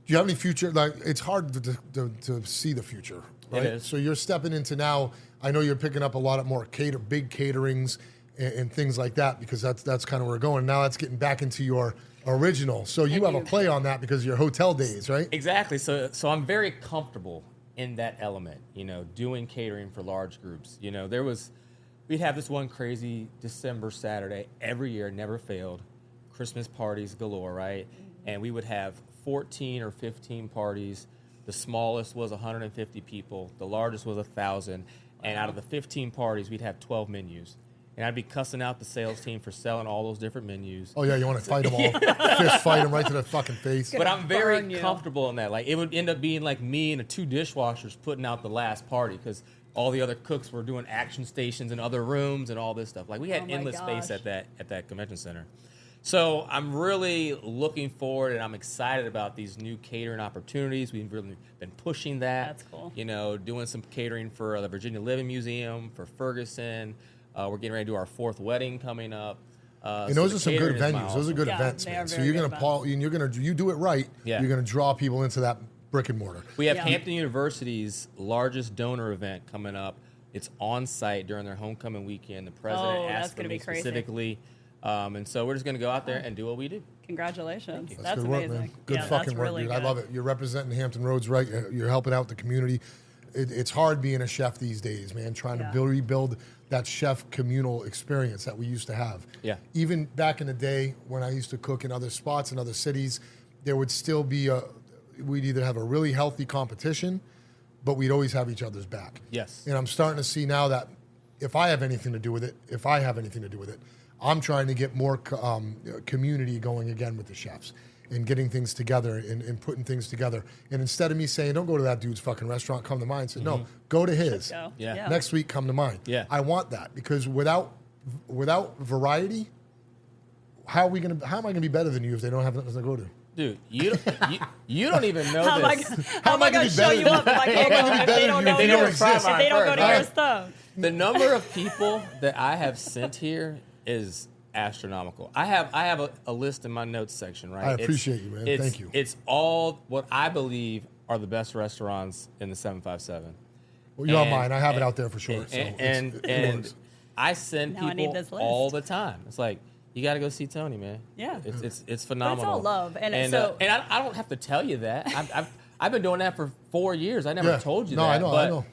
S3: do you have any future? Like, it's hard to see the future, right?
S4: is.
S3: So you're stepping into now. I know you're picking up a lot of more big caterings and things like that because that's kind of where we're going. Now that's getting back into your original. So you have a play on that because of your hotel days, right?
S4: Exactly. So I'm very comfortable in that element, you know, doing catering for large groups. You know, we'd have this one crazy December Saturday every year, never failed, Christmas parties galore, right? And we would have 14 or 15 parties. The smallest was 150 people. The largest was 1,000. And out of the 15 parties, we'd have 12 menus. And I'd be cussing out the sales team for selling all those different menus.
S3: Oh yeah, you want to fight them all, fist fight them right to the fucking face.
S4: But I'm
S2: burn
S4: very
S2: you.
S4: comfortable in that. Like, it would end up being like me and the 2 dishwashers putting out the last party because all the other cooks were doing action stations in other rooms and all this stuff. Like, we had
S2: Oh my
S4: endless space
S2: gosh.
S4: at that convention center. So I'm really looking forward and I'm excited about these new catering opportunities. We've really been pushing that.
S2: That's cool.
S4: You know, doing some catering for the Virginia Living Museum, for Ferguson. We're getting ready to do our 4th wedding coming up.
S3: And those are some good venues. Those are good
S2: Yeah,
S3: events,
S2: they
S3: man.
S2: are
S3: So
S2: very
S3: you're
S2: good
S3: gonna you do it right.
S4: Yeah.
S3: You're gonna draw people into that brick and mortar.
S4: We have
S2: Yeah.
S4: Hampton University's largest donor event coming up. It's on site during their homecoming weekend. The president
S2: Oh, that's
S4: asked for
S2: gonna
S4: me
S2: be crazy.
S4: specifically. And so we're just going to go out there and do what we do.
S2: Congratulations.
S3: That's
S2: That's
S3: good work,
S2: amazing.
S3: man. Good
S2: yeah,
S3: fucking
S2: that's
S3: work,
S2: really
S3: dude.
S2: good.
S3: I love it. You're representing Hampton Roads right. You're helping out the community. It's hard being a chef these days, man, trying
S2: Yeah.
S3: to rebuild that chef communal experience that we used to have.
S4: Yeah.
S3: Even back in the day when I used to cook in other spots in other cities, there would still be we'd either have a really healthy competition, but we'd always have each other's back.
S4: Yes.
S3: And I'm starting to see now that if I have anything to do with it, I'm trying to get more community going again with the chefs and getting things together and putting things together. And instead of me saying, don't go to that dude's fucking restaurant, come to mine, say, no, go to his.
S2: Go.
S4: Yeah.
S3: Next week, come to mine.
S4: Yeah.
S3: I want that because without without variety, how am I gonna be better than you if they don't have nothing to go to?
S4: Dude, you don't even know
S2: How am I,
S4: this.
S2: how am I going to show you up if I can't go? If they don't know
S4: They never
S2: yours,
S4: try
S2: if
S4: mine
S2: they don't go
S4: first,
S2: to
S4: right?
S2: your stuff.
S4: The number of people that I have sent here is astronomical. I have a list in my notes section, right?
S3: I appreciate you, man. Thank you.
S4: It's all what I believe are the best restaurants in the 757.
S3: Well, you're on mine. I have it out there for sure.
S4: And I send
S2: Now I need
S4: people
S2: this list.
S4: all the time. It's like, you got to go see Tony, man.
S2: Yeah.
S4: It's phenomenal.
S2: But it's all love. And
S4: I don't have to tell you that. I've been doing that for 4 years. I never told you that.
S3: I know.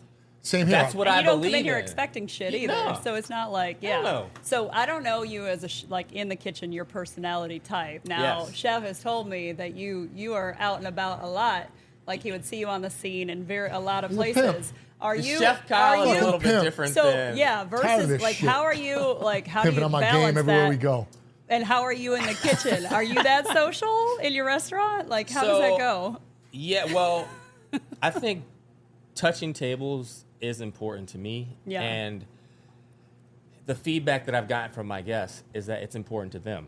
S3: Same here.
S4: That's what
S2: and
S4: I
S2: you don't
S4: believe
S2: come in here
S4: in.
S2: expecting shit either.
S4: No.
S2: So it's not like,
S4: Hell no.
S2: So I don't know you as like in the kitchen, your personality type. Now,
S4: Yes.
S2: Chef has told me that you are out and about a lot. Like he would see you on the scene in a lot of
S3: He's a pimp.
S2: places. Are you?
S4: Chef Kyle
S2: are
S4: is
S2: you,
S4: a little bit
S3: Pimp.
S4: different
S2: So
S4: than...
S3: Tired of
S2: versus
S3: this
S2: like
S3: shit.
S2: how are you like how
S3: Pimping
S2: do you
S3: on my
S2: balance
S3: game everywhere
S2: that?
S3: we go.
S2: And how are you in the kitchen? Are you that social in your restaurant? Like how does that go?
S4: Yeah, well, I think touching tables is important to me.
S2: Yeah.
S4: And the feedback that I've gotten from my guests is that it's important to them.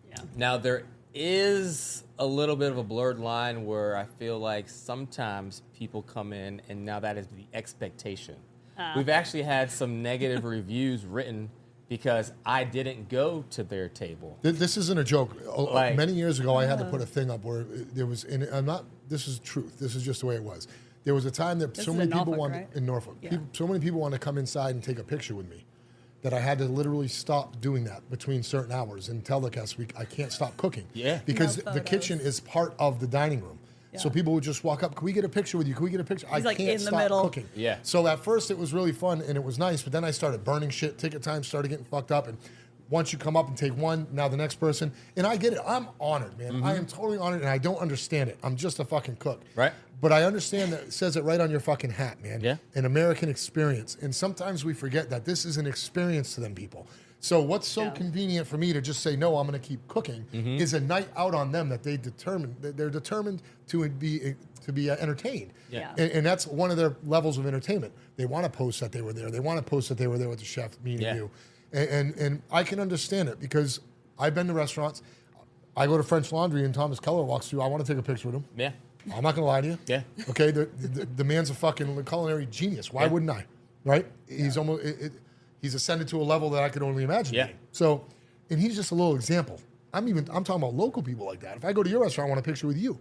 S2: Yeah.
S4: Now, there is a little bit of a blurred line where I feel like sometimes people come in and now that is the expectation. We've actually had some negative reviews written because I didn't go to their table.
S3: This isn't a joke.
S4: Like-
S3: Many years ago, I had to put a thing up where there was, and I'm not. This is truth. This is just the way it was. There was a time that
S2: This
S3: so
S2: is
S3: many
S2: in
S3: people
S2: Norfolk,
S3: wanted
S2: right?
S3: in Norfolk.
S2: Yeah.
S3: So many people wanted to come inside and take a picture with me, that I had to literally stop doing that between certain hours and tell the guests I can't stop cooking.
S4: Yeah.
S3: Because
S2: No
S3: the
S2: photos.
S3: kitchen is part of the dining room. So
S2: Yeah.
S3: people would just walk up. Can we get a picture with you? Can we get a picture? I
S2: like
S3: can't
S2: in the
S3: stop
S2: middle.
S3: cooking.
S4: Yeah.
S3: So at first it was really fun and it was nice, but then I started burning shit. Ticket time started getting fucked up, and once you come up and take one, now the next person, and I get it. I'm honored, man. I am totally honored, and I don't understand it. I'm just a fucking cook.
S4: Right.
S3: But I understand that it says it right on your fucking hat, man.
S4: Yeah.
S3: An American experience, and sometimes we forget that this is an experience to them people. So what's so
S2: Yeah.
S3: convenient for me to just say no, I'm going to keep cooking is a night out on them that they're determined to be entertained.
S2: Yeah.
S3: And that's one of their levels of entertainment. They want to post that they were there. They want to post that they were there with the chef meeting
S4: Yeah.
S3: you. And I can understand it because I've been to restaurants. I go to French Laundry and Thomas Keller walks through. I want to take a picture with him.
S4: Yeah.
S3: I'm not going to lie to you.
S4: Yeah.
S3: Okay. The man's a fucking culinary genius. Why
S4: Yeah.
S3: wouldn't I? Right? He's almost he's ascended to a level that I could only imagine.
S4: Yeah.
S3: being. So, and he's just a little example. I'm talking about local people like that. If I go to your restaurant, I want a picture with you,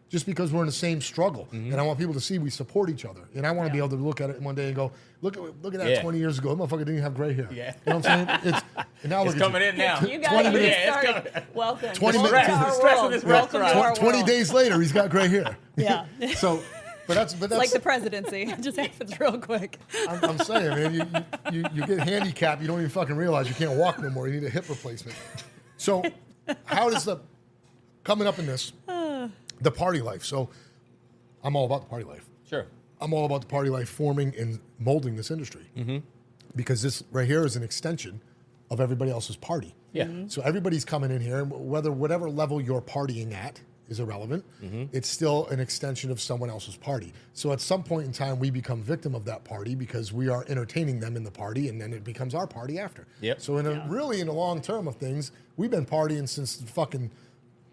S3: just because we're in the same struggle, and I want people to see we support each other. And I want to be able to look at it one day and go, look at that
S4: Yeah.
S3: 20 years ago. That motherfucker didn't have gray hair.
S4: Yeah.
S3: You know what I'm saying? And now
S4: It's
S3: look at
S4: coming
S3: you.
S4: in now.
S2: You guys
S3: 20
S2: get
S3: minutes.
S4: Yeah, it's
S2: started. Welcome.
S3: 20
S2: Welcome
S3: minutes.
S2: to our
S4: The stress of
S2: world.
S4: this
S2: Welcome to
S4: restaurant.
S2: our
S3: 20
S2: world.
S3: days later, he's got gray hair.
S2: Yeah.
S3: So, but that's
S2: Like the presidency. It just happens real quick.
S3: I'm saying, man, you get handicapped, you don't even fucking realize you can't walk no more. You need a hip replacement. So, how does coming up in this, the party life? So, I'm all about the party life.
S4: Sure.
S3: I'm all about the party life forming and molding this industry. Because this right here is an extension of everybody else's party.
S4: Yeah.
S3: So everybody's coming in here, and whatever level you're partying at is irrelevant. It's still an extension of someone else's party. So at some point in time, we become victim of that party because we are entertaining them in the party, and then it becomes our party after.
S4: Yep.
S3: So in the long term of things, we've been partying since fucking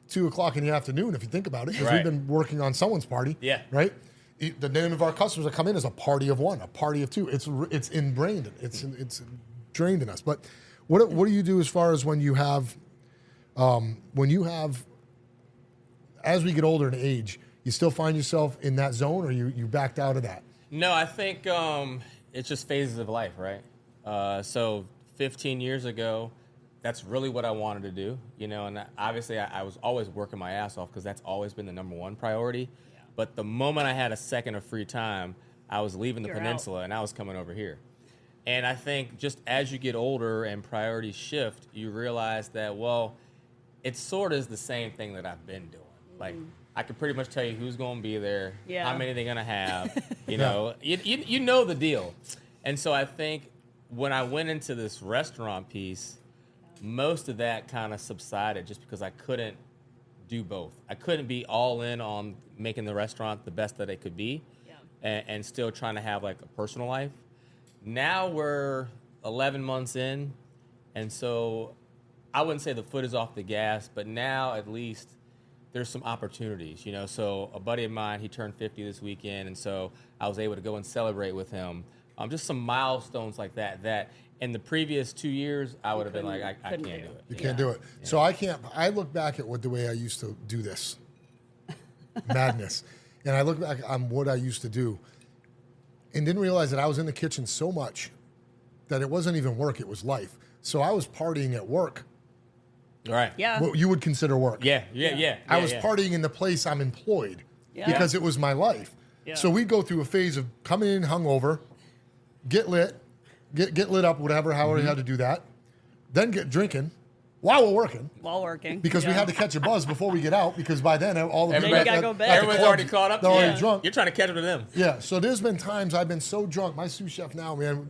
S3: 2:00 in the afternoon, if you think about it, because
S4: Right.
S3: we've been working on someone's party.
S4: Yeah.
S3: Right. The name of our customers that come in is a party of one, a party of two. It's ingrained. It's drained in us. But what do you do as far as when you have as we get older in age, you still find yourself in that zone, or you backed out of that?
S4: No, I think it's just phases of life, right? So 15 years ago, that's really what I wanted to do, and obviously I was always working my ass off because that's always been the number one priority. Yeah. But the moment I had a second of free time, I was leaving the peninsula and I was coming over here. And I think just as you get older and priorities shift, you realize that, well, it sort of is the same thing that I've been doing. Like, I could pretty much tell you who's going to be there, how many they're going to have, you know the deal. And so I think when I went into this restaurant piece, most of that kind of subsided just because I couldn't do both. I couldn't be all in on making the restaurant the best that it could be and still trying to have like a personal life. Now we're 11 months in, And so I wouldn't say the foot is off the gas, but now at least there's some opportunities, you know. So a buddy of mine, he turned 50 this weekend, and so I was able to go and celebrate with him. Just some milestones like that in the previous 2 years, I would have been like, I can't do it.
S3: You can't do it. Yeah. So I look back at the way I used to do this. Madness. And I look back on what I used to do and didn't realize that I was in the kitchen so much that it wasn't even work, it was life. So I was partying at work.
S4: Right.
S2: Yeah.
S3: What you would consider work.
S4: Yeah.
S3: I was partying in the place I'm employed
S2: Yeah.
S3: because it was my life.
S2: Yeah.
S3: So we'd go through a phase of coming in hungover, get lit, get lit up, however you had to do that, then get drinking while we're working. Because we had to catch a buzz before we get out, because by then all the
S2: Everybody gotta go bed.
S4: Everyone's already caught up.
S3: They're already drunk.
S4: You're trying to catch up to them.
S3: Yeah, so there's been times I've been so drunk. My sous chef now, man,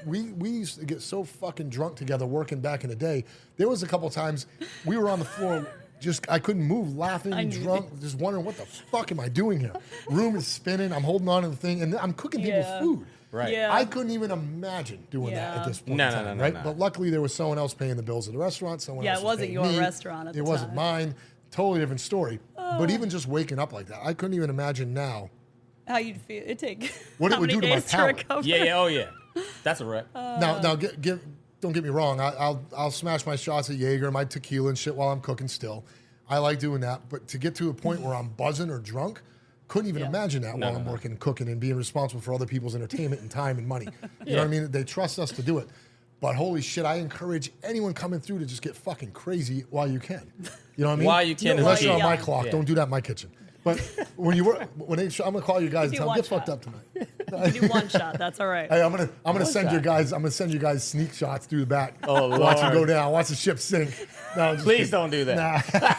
S3: we used to get so fucking drunk together working back in the day. There was a couple times we were on the floor, just I couldn't move, laughing, drunk, just wondering what the fuck am I doing here? Room is spinning. I'm holding on to the thing, and I'm cooking people food.
S4: Right.
S2: Yeah.
S3: I couldn't even imagine doing that at this point in time, right?
S4: No.
S3: But luckily there was someone else paying the bills at the restaurant. Someone else
S2: it wasn't
S3: paying
S2: your
S3: me.
S2: restaurant at the
S3: It wasn't
S2: time.
S3: mine. Totally different story. But even just waking up like that, I couldn't even imagine now
S2: How you'd feel? It take
S3: What it
S2: how
S3: would
S2: many
S3: do to my
S2: days to
S3: palate.
S2: recover?
S4: Yeah. That's a wreck.
S3: Now, don't get me wrong. I'll smash my shots of Jaeger, my tequila and shit while I'm cooking still. I like doing that. But to get to a point where I'm buzzing or drunk, couldn't even imagine that while I'm working and cooking and being responsible for other people's entertainment and time and money. You know what I mean? They trust us to do it. But holy shit, I encourage anyone coming through to just get fucking crazy while you can. You know what I mean?
S4: While you can,
S3: Unless
S4: is
S3: you're on
S4: key.
S3: my clock.
S4: Yeah.
S3: Don't do that in my kitchen. But when you work, I'm gonna call you guys and
S2: do
S3: tell them,
S2: one
S3: get fucked
S2: shot.
S3: up tonight.
S2: You do one shot. That's all right.
S3: Hey, I'm gonna send you
S4: shot.
S3: guys. I'm gonna send you guys sneak shots through the back.
S4: Oh,
S3: watch them
S4: Lord.
S3: go down. Watch the ship sink. No, I'm just
S4: Please
S3: kidding.
S4: don't do that.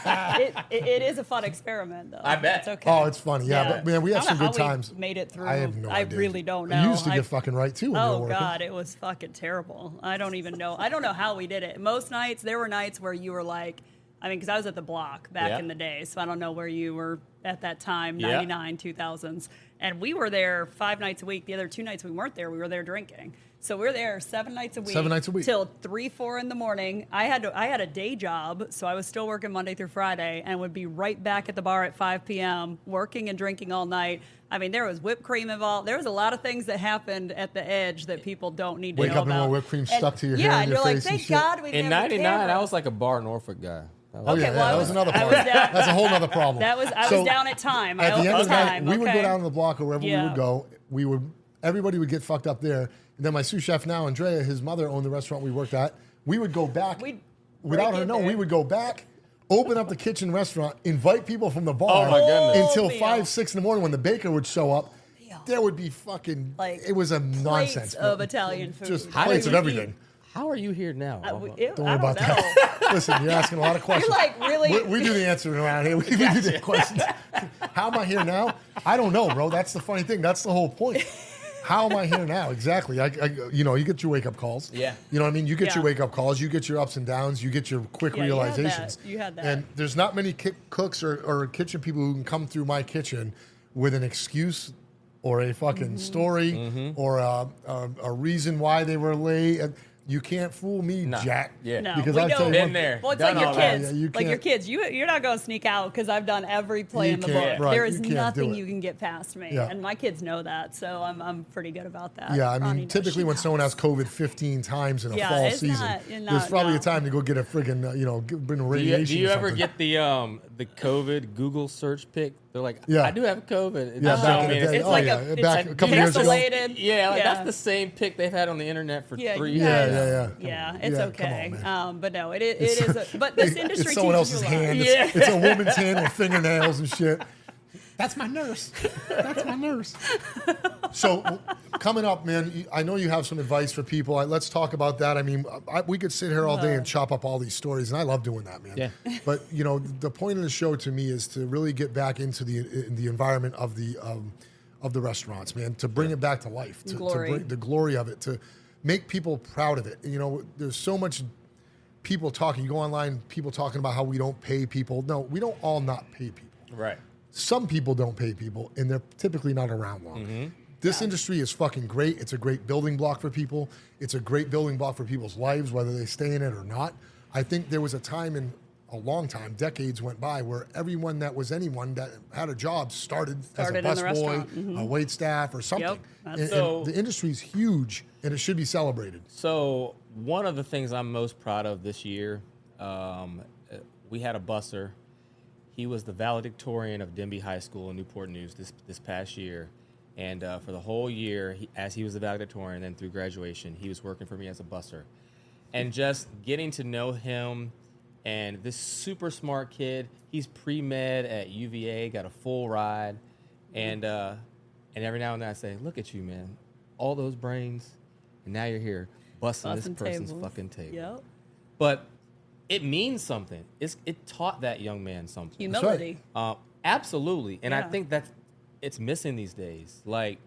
S3: Nah.
S2: It is a fun experiment, though.
S4: I bet.
S2: It's okay.
S3: Oh, it's funny. Yeah, but man, we
S2: I
S3: have
S2: don't
S3: some
S2: know
S3: good
S2: how we
S3: times.
S2: made it through.
S3: I have no idea.
S2: really don't know.
S3: You used to
S2: I-
S3: get fucking right too when you were
S2: Oh
S3: working.
S2: God, it was fucking terrible. I don't even know. I don't know how we did it. Most nights, there were nights where you were like, I mean, because I was at the Block back in the day, so I don't know where you were at that time, 99, 2000s. And we were there 5 nights a week. The other 2 nights we weren't there, we were there drinking. So we were there 7 nights a week.
S3: 7 nights a week.
S2: Till 3, 4 in the morning. I had a day job, so I was still working Monday through Friday and would be right back at the bar at 5 p.m., working and drinking all night. I mean, there was whipped cream involved. There was a lot of things that happened at the edge that people don't need to
S3: Wake
S2: know
S3: up and
S2: about.
S3: more whipped cream stuck to your
S2: yeah,
S3: hair and
S2: and
S3: your
S2: you're like,
S3: face and
S2: thank
S3: shit.
S2: God we
S4: In
S2: didn't have a
S4: '99,
S2: camera.
S4: I was like a bar Norfolk guy.
S3: Oh
S2: Okay,
S3: yeah,
S2: well,
S3: that was another
S2: I
S3: problem.
S2: was down-
S3: That's a whole other problem.
S2: I was down at time.
S3: At the end of the night,
S2: time.
S3: we would
S2: okay.
S3: go down to the Block or wherever we would go. Everybody would get fucked up there. And then my sous chef now, Andrea, his mother owned the restaurant we worked at. We would go back without
S2: break
S3: her
S2: in
S3: knowing.
S2: there.
S3: We would go back, open up the kitchen restaurant, invite people from the bar
S4: Oh, my goodness.
S3: until
S2: Meal.
S3: 5, 6 in the morning when the baker would show up. There would be fucking it was a nonsense.
S2: Plates of Italian food.
S3: Just
S4: How
S3: plates
S4: did
S3: of
S4: you
S3: everything.
S4: How are you here now?
S2: I
S3: Don't worry
S2: don't
S3: about
S2: know.
S3: that. Listen, you're asking a lot of questions.
S2: You're like really.
S3: We do the answering around here. We do the questions. How am I here now? I don't know, bro. That's the funny thing. That's the whole point. How am I here now? Exactly. You get your wake up calls.
S4: Yeah.
S3: You know what I mean? You get your
S2: Yeah.
S3: wake up calls. You get your ups and downs. You get your quick
S2: Yeah, you had that.
S3: realizations.
S2: You had that.
S3: And there's not many cooks or kitchen people who can come through my kitchen with an excuse or a fucking story or a reason why they were late. You can't fool me,
S4: Nah.
S3: Jack.
S4: Yeah.
S2: No,
S3: Because
S2: we
S3: I tell
S2: don't.
S3: you
S4: Been
S3: what,
S4: there.
S2: Well, it's
S4: Done
S2: like your
S4: all that.
S2: kids.
S3: Yeah, you
S2: like your
S3: can't-
S2: kids. You're not going to sneak out because I've done every play
S3: You
S2: in the
S3: can't,
S2: book.
S3: right,
S2: There
S3: you
S2: is
S3: can't do
S2: nothing
S3: it.
S2: you can get past me,
S3: Yeah.
S2: and my kids know that. So I'm pretty good about that.
S3: Yeah, I
S2: Ronnie
S3: mean,
S2: knows.
S3: typically
S2: She
S3: when
S2: knows.
S3: someone has COVID 15 times in a
S2: Yeah,
S3: fall
S2: it's
S3: season,
S2: not-
S3: there's probably
S2: no.
S3: a time to go get a friggin', bring a
S4: Do
S3: radiation.
S4: you
S3: or
S4: ever
S3: something.
S4: get the COVID Google search pick? They're like,
S3: Yeah.
S4: I do have COVID.
S3: Yeah,
S4: It's
S3: back
S4: showing
S3: in the
S4: me-
S3: day.
S2: It's
S3: Oh,
S2: like
S3: yeah.
S2: a,
S3: Back
S2: it's
S3: a couple years ago.
S2: pixelated.
S4: Yeah, like that's the same pick they've had on the internet for
S2: Yeah,
S4: 3
S2: you
S4: years.
S3: Yeah,
S2: guys-
S3: yeah, yeah.
S2: Yeah, it's
S3: Yeah,
S2: okay.
S3: come on, man.
S2: But no, it is. But this industry
S3: it's someone
S2: teaches
S3: else's
S2: you a lot.
S3: hand.
S4: Yeah.
S3: It's a woman's hand with fingernails and shit. That's my nurse. That's my nurse. So coming up, man, I know you have some advice for people. Let's talk about that. I mean, we could sit here all day and chop up all these stories, and I love doing that, man.
S4: Yeah.
S3: But the point of the show to me is to really get back into the environment of the restaurants, man. To bring it back to life, to
S2: Glory.
S3: bring the glory of it, to make people proud of it. There's so much people talking. You go online, people talking about how we don't pay people. No, we don't all not pay people.
S4: Right.
S3: Some people don't pay people, and they're typically not around long. This industry is fucking great. It's a great building block for people. It's a great building block for people's lives, whether they stay in it or not. I think there was a time in a long time, decades went by, where everyone that was anyone that had a job started as a busboy, a wait staff, or something.
S2: Yep.
S3: And the industry's huge, and it should be celebrated.
S4: So one of the things I'm most proud of this year, we had a busser. He was the valedictorian of Denby High School in Newport News this past year. And for the whole year, as he was the valedictorian and through graduation, he was working for me as a busser. And just getting to know him, and this super smart kid, he's pre-med at UVA, got a full ride. And every now and then I say, look at you, man. All those brains, and now you're here busting this person's fucking table.
S2: Yep.
S4: But it means something. It taught that young man something.
S2: Humility.
S4: Absolutely. And I think it's missing these days. Like,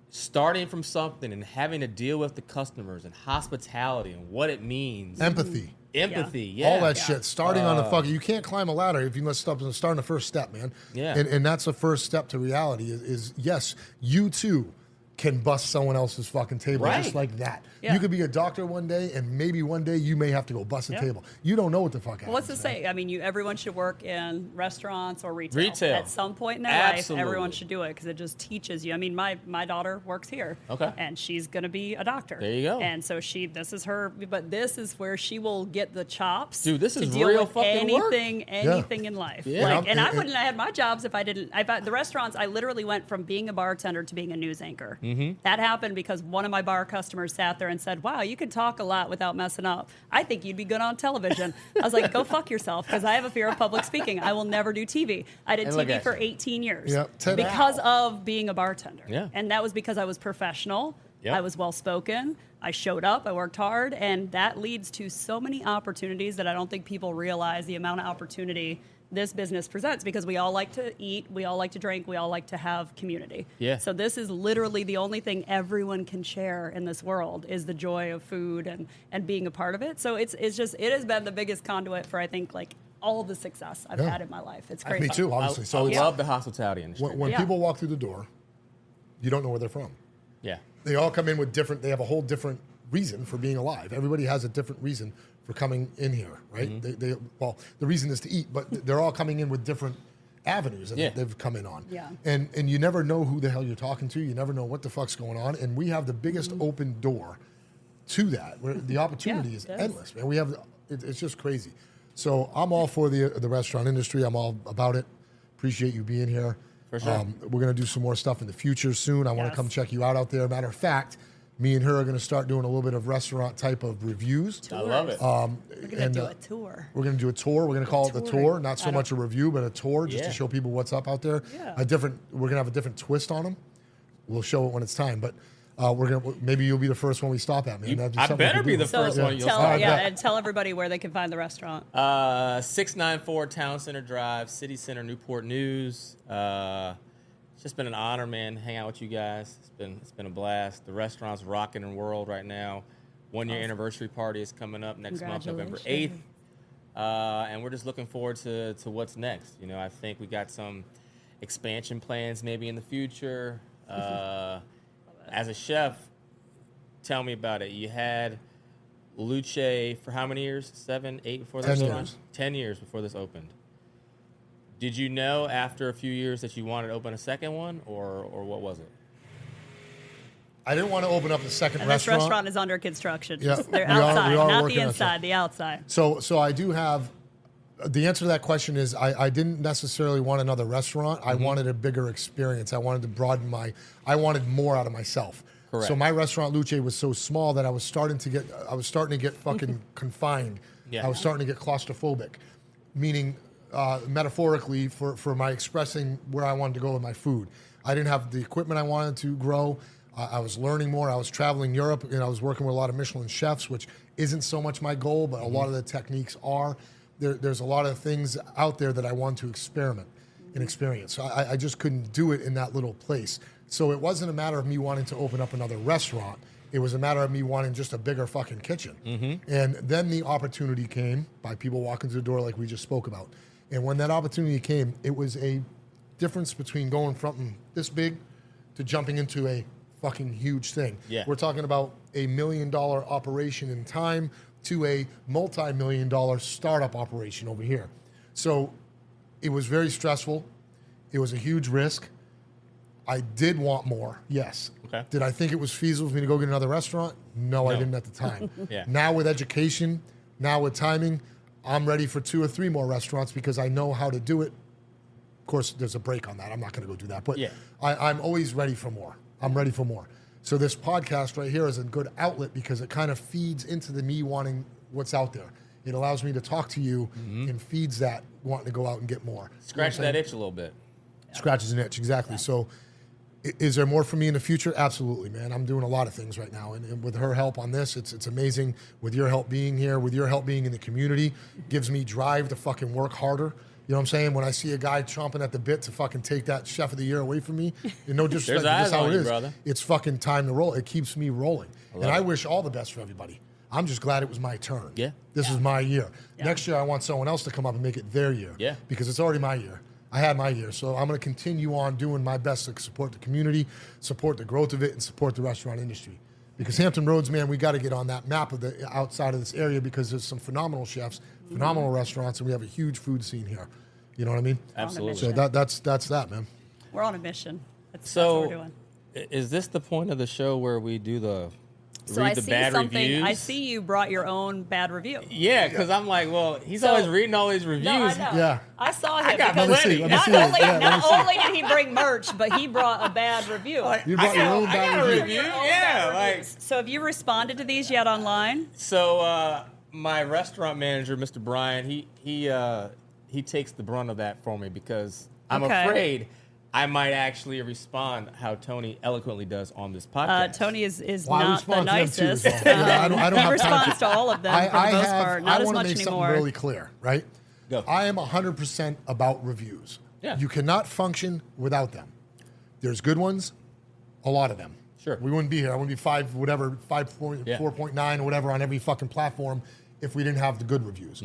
S4: starting from something and having to deal with the customers and hospitality and what it means.
S3: Empathy.
S4: Yeah.
S3: All that shit. Starting on the fucking, you can't climb a ladder if you must start on the first step, man.
S4: Yeah.
S3: And that's the first step to reality is yes, you too can bust someone else's fucking table just like that.
S2: Yeah.
S3: You could be a doctor one day, and maybe one day you may have to go bust a table. You don't know what the fuck happens.
S2: What's to say? I mean, everyone should work in restaurants or retail. At some point in their life, everyone should do it because it just teaches you. I mean, my daughter works here.
S4: Okay.
S2: And she's going to be a doctor.
S4: There you go.
S2: And so this is her, but this is where she will get the chops.
S4: Dude, this is
S2: to deal
S4: real
S2: with
S4: fucking work.
S2: anything in life.
S4: Yeah.
S2: Like, and I wouldn't have had my jobs if I didn't. The restaurants, I literally went from being a bartender to being a news anchor. Mm-hmm. That happened because one of my bar customers sat there and said, wow, you can talk a lot without messing up. I think you'd be good on television. I was like, go fuck yourself, because I have a fear of public speaking. I will never do TV. I did TV for 18 years because of being a bartender.
S4: Yeah.
S2: And that was because I was professional.
S4: Yep.
S2: I was well-spoken. I showed up. I worked hard. And that leads to so many opportunities that I don't think people realize the amount of opportunity this business presents, because we all like to eat, we all like to drink, we all like to have community.
S4: Yeah.
S2: So this is literally the only thing everyone can share in this world is the joy of food and being a part of it. So it has been the biggest conduit for, I think, like all the success I've had in my life. It's crazy.
S3: Me too, obviously.
S4: So I love the hospitality industry.
S3: When people walk through the door, you don't know where they're from.
S4: Yeah.
S3: They all come in with they have a whole different reason for being alive. Everybody has a different reason for coming in here, right?
S4: Mm-hmm.
S3: Well, the reason is to eat, but they're all coming in with different avenues that they've come in on.
S2: Yeah.
S3: And you never know who the hell you're talking to. You never know what the fuck's going on. And we have the biggest open door to that, where the opportunity is endless, man. We have, it's just crazy. So I'm all for the restaurant industry. I'm all about it. Appreciate you being here.
S4: For sure.
S3: We're going to do some more stuff in the future soon. I want to come check you out there. Matter of fact, me and her are going to start doing a little bit of restaurant type of reviews.
S4: I love it.
S2: We're going to do a tour.
S3: We're going to do a tour. We're going to call it the tour. Not so much a review, but a tour, just to show people what's up out there.
S2: Yeah.
S3: We're going to have a different twist on them. We'll show it when it's time. But maybe you'll be the first one we stop at, man.
S4: I better be the first one you'll stop at.
S2: And tell everybody where they can find the restaurant.
S4: 694 Town Center Drive, City Center, Newport News. It's just been an honor, man, to hang out with you guys. It's been a blast. The restaurant's rocking in world right now. 1-year anniversary party is coming up next month, November 8th. And we're just looking forward to what's next. You know, I think we got some expansion plans maybe in the future. As a chef, tell me about it. You had Luce for how many years? 7, 8 before this
S3: 10
S4: opened?
S3: years.
S4: 10 years before this opened. Did you know after a few years that you wanted to open a second one, or what was it?
S3: I didn't want to open up the second
S2: And
S3: restaurant.
S2: this restaurant is under construction.
S3: Yeah,
S2: They're
S3: we are
S2: outside, not
S3: working
S2: the
S3: on
S2: inside, the outside.
S3: So I do have the answer to that question is I didn't necessarily want another restaurant. I wanted a bigger experience. I wanted to broaden I wanted more out of myself.
S4: Correct.
S3: So my restaurant Luce was so small that I was starting to get fucking confined.
S4: Yeah.
S3: I was starting to get claustrophobic, meaning metaphorically for my expressing where I wanted to go with my food. I didn't have the equipment I wanted to grow. I was learning more. I was traveling Europe, and I was working with a lot of Michelin chefs, which isn't so much my goal, but a lot of the techniques are. There's a lot of things out there that I want to experiment and experience. So I just couldn't do it in that little place. So it wasn't a matter of me wanting to open up another restaurant. It was a matter of me wanting just a bigger fucking kitchen. And then the opportunity came by people walking through the door like we just spoke about. And when that opportunity came, it was a difference between going from this big to jumping into a fucking huge thing.
S4: Yeah.
S3: We're talking about a $1 million operation in time to a multi-million-dollar startup operation over here. So it was very stressful. It was a huge risk. I did want more, yes.
S4: Okay.
S3: Did I think it was feasible for me to go get another restaurant? No, I didn't at the time.
S4: Yeah.
S3: Now with education, now with timing, I'm ready for 2 or 3 more restaurants because I know how to do it. Of course, there's a break on that. I'm not going to go do that. But
S4: Yeah.
S3: I'm always ready for more. I'm ready for more. So this podcast right here is a good outlet because it kind of feeds into the me wanting what's out there. It allows me to talk to you and feeds that wanting to go out and get more.
S4: Scratch that itch a little bit.
S3: Scratches an itch, exactly. So is there more for me in the future? Absolutely, man. I'm doing a lot of things right now. And with her help on this, it's amazing. With your help being here, with your help being in the community, gives me drive to fucking work harder. You know what I'm saying? When I see a guy chomping at the bit to fucking take that Chef of the Year away from me, and no disrespect,
S4: There's
S3: that's
S4: eyes
S3: how
S4: on
S3: it
S4: you,
S3: is.
S4: brother.
S3: It's fucking time to roll. It keeps me rolling. And
S4: love
S3: I
S4: it.
S3: wish all the best for everybody. I'm just glad it was my turn.
S4: Yeah.
S3: This is my year. Next year, I want someone else to come up and make it their year.
S4: Yeah.
S3: Because it's already my year. I had my year. So I'm going to continue on doing my best to support the community, support the growth of it, and support the restaurant industry. Because Hampton Roads, man, we got to get on that map of the outside of this area because there's some phenomenal chefs, phenomenal restaurants, and we have a huge food scene here. You know what I mean?
S4: Absolutely.
S3: So that's that, man.
S2: We're on a mission. That's
S4: So,
S2: what we're doing.
S4: is this the point of the show where we do the
S2: So
S4: read
S2: I
S4: the
S2: see
S4: bad
S2: something.
S4: reviews?
S2: I see you brought your own bad review.
S4: Yeah, because I'm like, well, he's
S2: So-
S4: always reading all these reviews.
S2: No, I know.
S3: Yeah.
S2: I saw him.
S4: got
S2: because
S4: plenty.
S3: Let me
S2: not
S3: see it.
S2: only,
S3: Yeah, let me
S2: not
S3: see it.
S2: only did he bring merch, but he brought a bad review.
S3: You brought your own
S4: I got
S3: bad
S4: a
S3: review.
S4: review.
S2: Your own
S4: Yeah,
S2: bad
S4: like
S2: reviews. So have you responded to these yet online?
S4: so. My restaurant manager, Mr. Brian, he takes the brunt of that for me because I'm
S2: Okay.
S4: afraid I might actually respond how Tony eloquently does on this podcast.
S2: Tony is
S3: Well, I
S2: not the
S3: respond to them too
S2: nicest.
S3: as well. Yeah, I don't
S2: he
S3: have time
S2: responds
S3: to-
S2: to all of them for the most part. Not
S3: I
S2: as
S3: want to
S2: much
S3: make
S2: anymore.
S3: something really clear, right?
S4: Go.
S3: I am 100% about reviews.
S4: Yeah.
S3: You cannot function without them. There's good ones, a lot of them.
S4: Sure.
S3: We wouldn't be here. I wouldn't be 4.9 or whatever on every fucking platform if we didn't have the good reviews.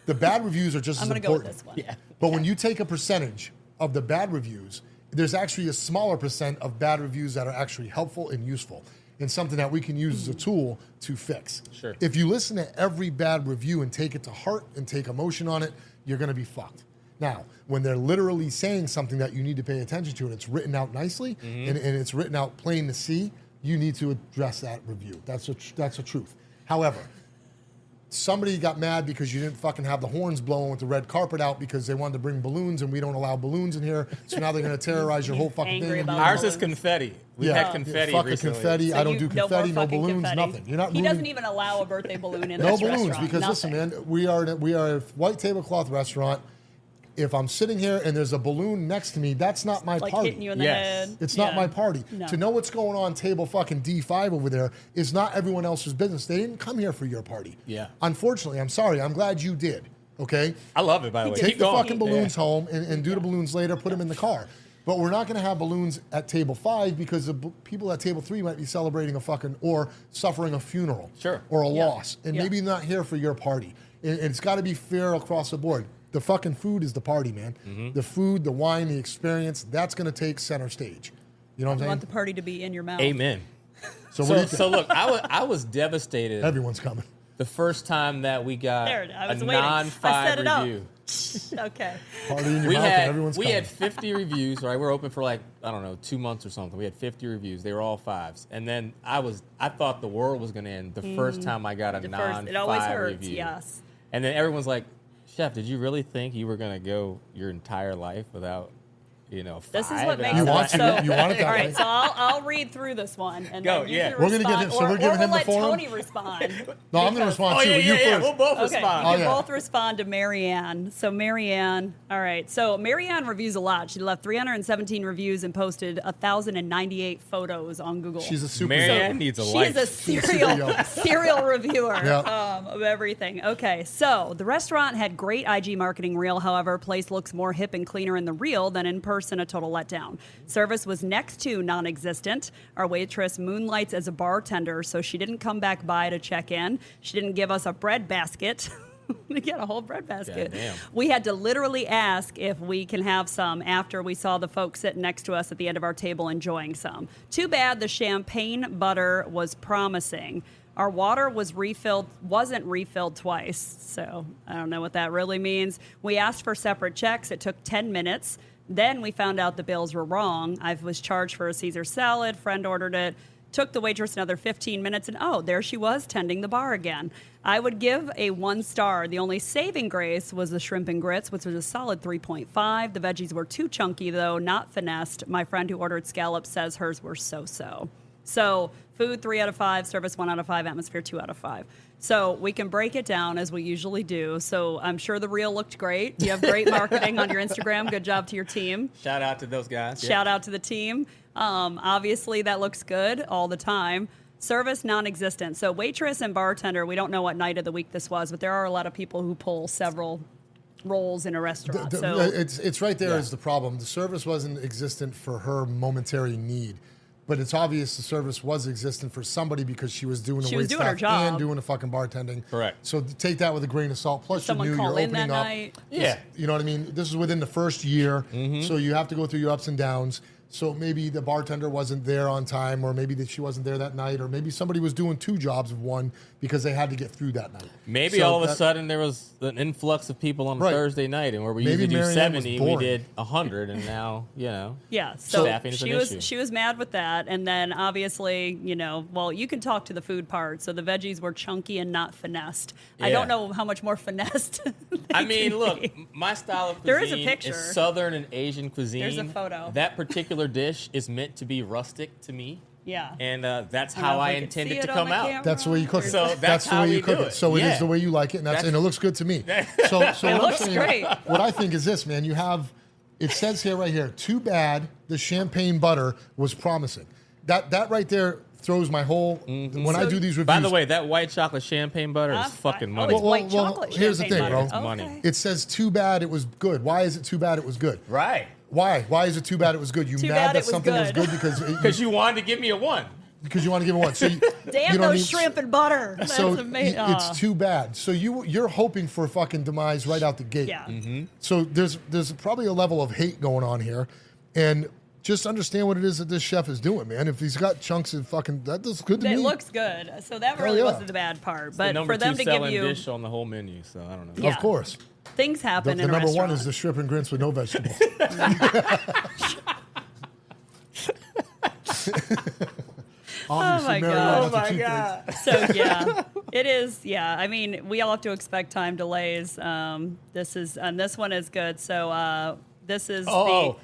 S3: The bad reviews are just
S2: I'm
S3: as
S2: going to go with
S3: important.
S2: this one.
S4: Yeah.
S3: But when you take a percentage of the bad reviews, there's actually a smaller percent of bad reviews that are actually helpful and useful and something that we can use as a tool to fix.
S4: Sure.
S3: If you listen to every bad review and take it to heart and take emotion on it, you're going to be fucked. Now, when they're literally saying something that you need to pay attention to and it's written out nicely and it's written out plain to see, you need to address that review. That's a truth. However, somebody got mad because you didn't fucking have the horns blowing with the red carpet out because they wanted to bring balloons and we don't allow balloons in here. So now they're going to terrorize your whole fucking
S2: angry
S3: thing.
S2: about
S4: Ours is
S2: balloons.
S4: confetti. We've had confetti
S3: Fuck the
S4: recently.
S3: confetti.
S2: So
S3: I don't
S2: you-
S3: do
S2: no more
S3: confetti, no
S2: fucking
S3: balloons,
S2: confetti.
S3: nothing. You're not
S2: He
S3: ruining-
S2: doesn't even allow a birthday balloon in
S3: no
S2: this
S3: balloons
S2: restaurant.
S3: because listen,
S2: Nothing.
S3: man, we are a white tablecloth restaurant. If I'm sitting here and there's a balloon next to me, that's not my
S2: Like
S3: party.
S2: hitting you in the
S4: Yes.
S2: head.
S3: It's not
S2: Yeah.
S3: my party.
S2: No.
S3: To know what's going on table fucking D5 over there is not everyone else's business. They didn't come here for your party.
S4: Yeah.
S3: Unfortunately, I'm sorry. I'm glad you did. Okay?
S4: I love it, by the way.
S3: Take
S4: Keep
S3: the
S4: going.
S3: fucking balloons home and do the balloons later, put them in the car. But we're not going to have balloons at table 5 because the people at table 3 might be celebrating a fucking or suffering a funeral.
S4: Sure.
S3: Or a
S2: Yeah.
S3: loss. And
S2: Yeah.
S3: maybe not here for your party. And it's got to be fair across the board. The fucking food is the party, man. The food, the wine, the experience, that's going to take center stage. You know what
S2: You
S3: I'm
S2: want
S3: saying?
S2: the party to be in your mouth.
S4: Amen.
S3: So what do you think?
S4: So look, I was devastated
S3: Everyone's coming.
S4: the first time that we got
S2: There, I
S4: a
S2: was waiting. I
S4: non-5
S2: set it up.
S4: review.
S2: Okay.
S3: Party in your
S4: We
S3: mouth and
S4: had
S3: everyone's
S4: we
S3: coming.
S4: had 50 reviews, right? We're open for like, I don't know, 2 months or something. We had 50 reviews. They were all 5s. And then I thought the world was going to end the first time I got a
S2: The
S4: non-5
S2: first, it always hurts.
S4: review.
S2: Yes.
S4: And then everyone's like, Chef, did you really think you were going to go your entire life without, 5?
S2: This is what
S4: And
S2: makes
S4: I
S3: You
S4: was
S3: want
S4: like,
S3: to-
S2: so,
S3: you want it that
S2: all right,
S3: way.
S2: so I'll read through this one and
S4: Go,
S2: then you
S4: yeah.
S2: can
S3: We're gonna give
S2: respond,
S3: him- so we're
S2: or
S3: giving him the
S2: let
S3: forum?
S2: Tony respond.
S3: No, I'm going to
S2: Because-
S3: respond
S4: Oh,
S3: too.
S4: yeah,
S3: but you
S4: yeah, yeah.
S3: first.
S4: We'll both
S2: Okay,
S4: respond.
S2: you
S3: Oh,
S2: can
S3: yeah.
S2: both respond to Marianne. So Marianne, all right. So Marianne reviews a lot. She left 317 reviews and posted 1,098 photos on Google.
S3: She's a super.
S4: Marianne needs a
S2: She
S4: life.
S2: is a
S3: serial.
S2: serial reviewer
S3: Yeah.
S2: of everything. Okay, so the restaurant had great IG marketing reel. However, place looks more hip and cleaner in the reel than in person. A total letdown. Service was next to non-existent. Our waitress moonlights as a bartender, so she didn't come back by to check in. She didn't give us a bread basket. to get a whole bread basket.
S4: Goddamn.
S2: We had to literally ask if we can have some after we saw the folks sitting next to us at the end of our table enjoying some. Too bad the champagne butter was promising. Our water wasn't refilled twice, so I don't know what that really means. We asked for separate checks. It took 10 minutes. Then we found out the bills were wrong. I was charged for a Caesar salad. Friend ordered it. Took the waitress another 15 minutes, and there she was tending the bar again. I would give a 1 star. The only saving grace was the shrimp and grits, which was a solid 3.5. The veggies were too chunky, though, not finessed. My friend who ordered scallops says hers were so-so. So food 3 out of 5, service 1 out of 5, atmosphere 2 out of 5. So we can break it down as we usually do. So I'm sure the reel looked great. You have great marketing on your Instagram. Good job to your team.
S4: Shout out to those guys.
S2: Shout out to the team. Obviously, that looks good all the time. Service non-existent. So waitress and bartender, we don't know what night of the week this was, but there are a lot of people who pull several roles in a restaurant.
S3: It's right there is the problem. The service wasn't existent for her momentary need. But it's obvious the service was existent for somebody because she was doing the wait
S2: doing her
S3: staff
S2: job.
S3: and doing the fucking bartending.
S4: Correct.
S3: So take that with a grain of salt. Plus,
S2: Someone
S3: you're
S2: call in
S3: opening
S2: that
S3: up.
S2: night.
S4: Yeah.
S3: You know what I mean? This is within the first year, so you have to go through your ups and downs. So maybe the bartender wasn't there on time, or maybe that she wasn't there that night, or maybe somebody was doing 2 jobs of one because they had to get through that night.
S4: Maybe all of a sudden there was an influx of people on a
S3: Right.
S4: Thursday night, and where we
S3: Maybe
S4: usually do
S3: Marianne was
S4: 70, we
S3: boring.
S4: did 100, and now,
S2: Yeah, so
S4: staffing is an issue.
S2: she was mad with that, and then obviously, you can talk to the food part. So the veggies were chunky and not finessed. I
S4: Yeah.
S2: don't know how much more finessed.
S4: I
S2: they
S4: mean,
S2: can
S4: look,
S2: be.
S4: my style of
S2: There
S4: cuisine
S2: is a picture.
S4: Southern and Asian cuisine.
S2: There's a photo.
S4: That particular dish is meant to be rustic to me,
S2: Yeah,
S4: and that's
S2: I don't
S4: how
S2: know if
S4: I
S2: we could
S4: intend
S2: see
S4: it to
S2: on
S4: come
S2: the
S4: out.
S2: camera.
S3: That's the way you cook it.
S4: So that's
S3: the
S4: how
S3: way you
S4: we
S3: cook
S4: do
S3: it.
S4: it.
S3: So it
S4: Yeah.
S3: is the way you like it, and and it looks good to me. So
S2: It
S3: what I'm
S2: looks
S3: saying,
S2: great.
S3: what I think is this, man. You have, it says here right here. Too bad the champagne butter was promising. That right there throws my whole. When I do these reviews.
S4: By the way, that white chocolate champagne butter is fucking money.
S2: It's white chocolate
S3: here's the
S2: champagne
S3: thing,
S2: butter.
S3: bro.
S2: Okay.
S4: Money.
S3: It says too bad it was good. Why is it too bad it was good?
S4: Right.
S3: Why? Why is it too bad it was good? You
S2: Too
S3: mad
S2: bad
S3: that
S2: it was
S3: something was
S2: good.
S3: good because
S4: Because you wanted to give me a 1.
S3: because you want to give it one. So you,
S2: Damn
S3: you know what I
S2: those
S3: mean?
S2: shrimp and butter. That's
S3: So
S2: amazing.
S3: it's too bad. So you're hoping for a fucking demise right out the gate.
S2: Yeah.
S3: So there's probably a level of hate going on here, and just understand what it is that this chef is doing, man. If he's got chunks of fucking, that looks good to me.
S2: It looks good. So that really
S3: yeah.
S2: wasn't the bad part.
S4: The
S2: But
S4: number
S2: for them
S4: 2
S2: to give
S4: selling
S2: you
S4: dish on the whole menu, so I don't know.
S2: Yeah.
S3: Of course.
S2: things
S3: The,
S2: happen
S3: the
S2: in a
S3: number
S2: restaurant.
S3: one is the shrimp and grits with no vegetables. Obviously,
S2: my
S3: Marianne
S2: God.
S3: has the two things.
S2: So yeah, it is. Yeah, I mean, we all have to expect time delays. This one is good. So this is you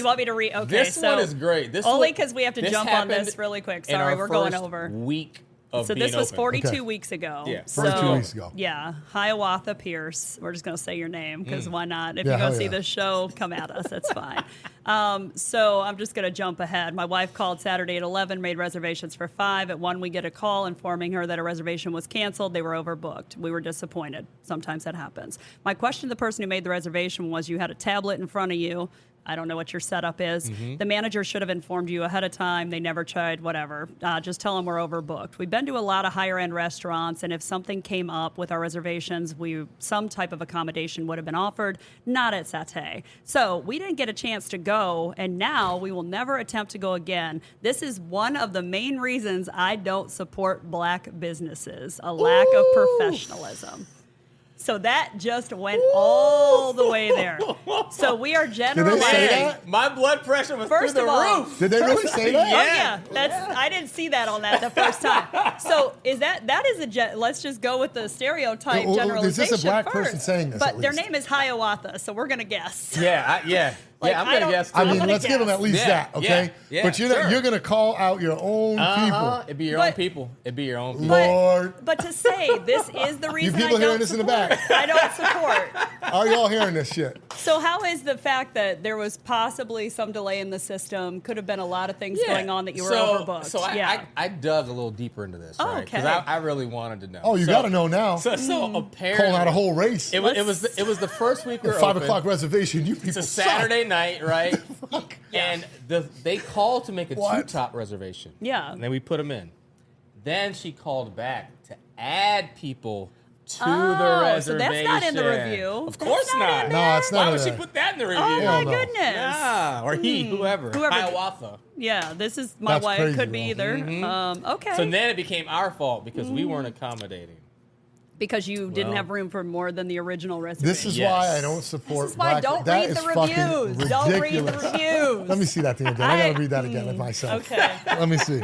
S2: want me to read? Okay,
S4: This
S2: so
S4: one is great. This
S2: only
S4: one-
S2: because we have to
S4: this
S2: jump on this
S4: happened
S2: really quick.
S4: in
S2: Sorry,
S4: our
S2: we're going
S4: first
S2: over.
S4: Week of
S2: So
S4: being
S2: this was
S4: open.
S2: 42
S3: Okay.
S2: weeks ago.
S4: Yeah,
S3: 42
S2: So,
S3: weeks ago.
S2: Yeah, Hiawatha Pierce. We're just going to say your name because why not? If
S3: Yeah,
S2: you go
S3: hell
S2: see
S3: yeah.
S2: this show, come at us. That's fine. So I'm just going to jump ahead. My wife called Saturday at 11, made reservations for 5. At 1, we get a call informing her that a reservation was canceled. They were overbooked. We were disappointed. Sometimes that happens. My question to the person who made the reservation was, you had a tablet in front of you. I don't know what your setup is. The manager should have informed you ahead of time. They never tried, whatever. Just tell them we're overbooked. We've been to a lot of higher end restaurants, and if something came up with our reservations, some type of accommodation would have been offered, not at Satè. So we didn't get a chance to go, and now we will never attempt to go again. This is one of the main reasons I don't support black businesses, a lack of professionalism. So that just went all the way there. So we are
S3: say
S2: generalizing.
S3: that?
S4: My blood pressure was
S2: First
S4: through
S2: of
S4: the
S2: all-
S4: roof.
S3: Did they really say that?
S2: Oh yeah, I didn't see that on that the first time. So that is let's just go with the stereotype
S3: Well,
S2: generalization
S3: is this a black
S2: first.
S3: person saying this,
S2: But
S3: at
S2: their
S3: least?
S2: name is Hiawatha, so we're gonna guess.
S4: Yeah.
S2: Like,
S4: I'm
S2: I
S4: gonna
S2: don't-
S4: guess.
S3: I
S2: I'm
S3: mean,
S2: gonna
S3: let's give them
S2: guess.
S3: at least
S4: Yeah,
S3: that, okay?
S4: yeah,
S3: but
S4: sure.
S3: you're gonna call out your own people.
S4: It'd be your own
S2: But-
S4: people. It'd be your own people.
S2: But,
S3: Lord.
S2: but to say this is the reason
S3: people
S2: I
S3: hearing
S2: don't
S3: this in the
S2: support,
S3: back?
S2: I don't support.
S3: Are y'all hearing this shit?
S2: So how is the fact that there was possibly some delay in the system, could have been a lot of things going on that you were overbooked?
S4: So I dug a little deeper into this,
S2: Oh,
S4: right? Because
S2: okay.
S4: I really wanted to know.
S3: Oh, you
S4: So-
S3: got to know now.
S4: So apparently,
S3: Calling out a whole race.
S4: It was the first week we were
S3: 5
S4: open.
S3: o'clock reservation. You people
S4: It's a
S3: suck.
S4: Saturday night, right?
S3: Fuck.
S4: And they called to make a
S3: What?
S4: 2-top reservation.
S2: Yeah.
S4: And then we put them in. Then she called back to add people to the reservation.
S2: So that's not in the review.
S4: Of course not.
S3: No, it's not.
S4: Why
S3: in
S4: would she
S3: there.
S4: put that in the review?
S2: Oh my
S3: Hell no.
S2: goodness.
S4: Yeah, or he, whoever. Hiawatha.
S2: Yeah, this is my
S3: That's
S2: wife.
S3: crazy,
S2: Could be
S3: bro.
S2: either. Okay.
S4: So then it became our fault because we weren't accommodating.
S2: Because you didn't
S4: Well.
S2: have room for more than the original recipe.
S3: This is
S4: Yes.
S3: why I don't support.
S2: This is why
S3: black.
S2: don't
S3: That
S2: read
S3: is
S2: the
S3: fucking
S2: reviews. Don't read the
S3: ridiculous.
S2: reviews.
S3: Let me see that thing again. I gotta read that again myself.
S2: Okay.
S3: Let me see.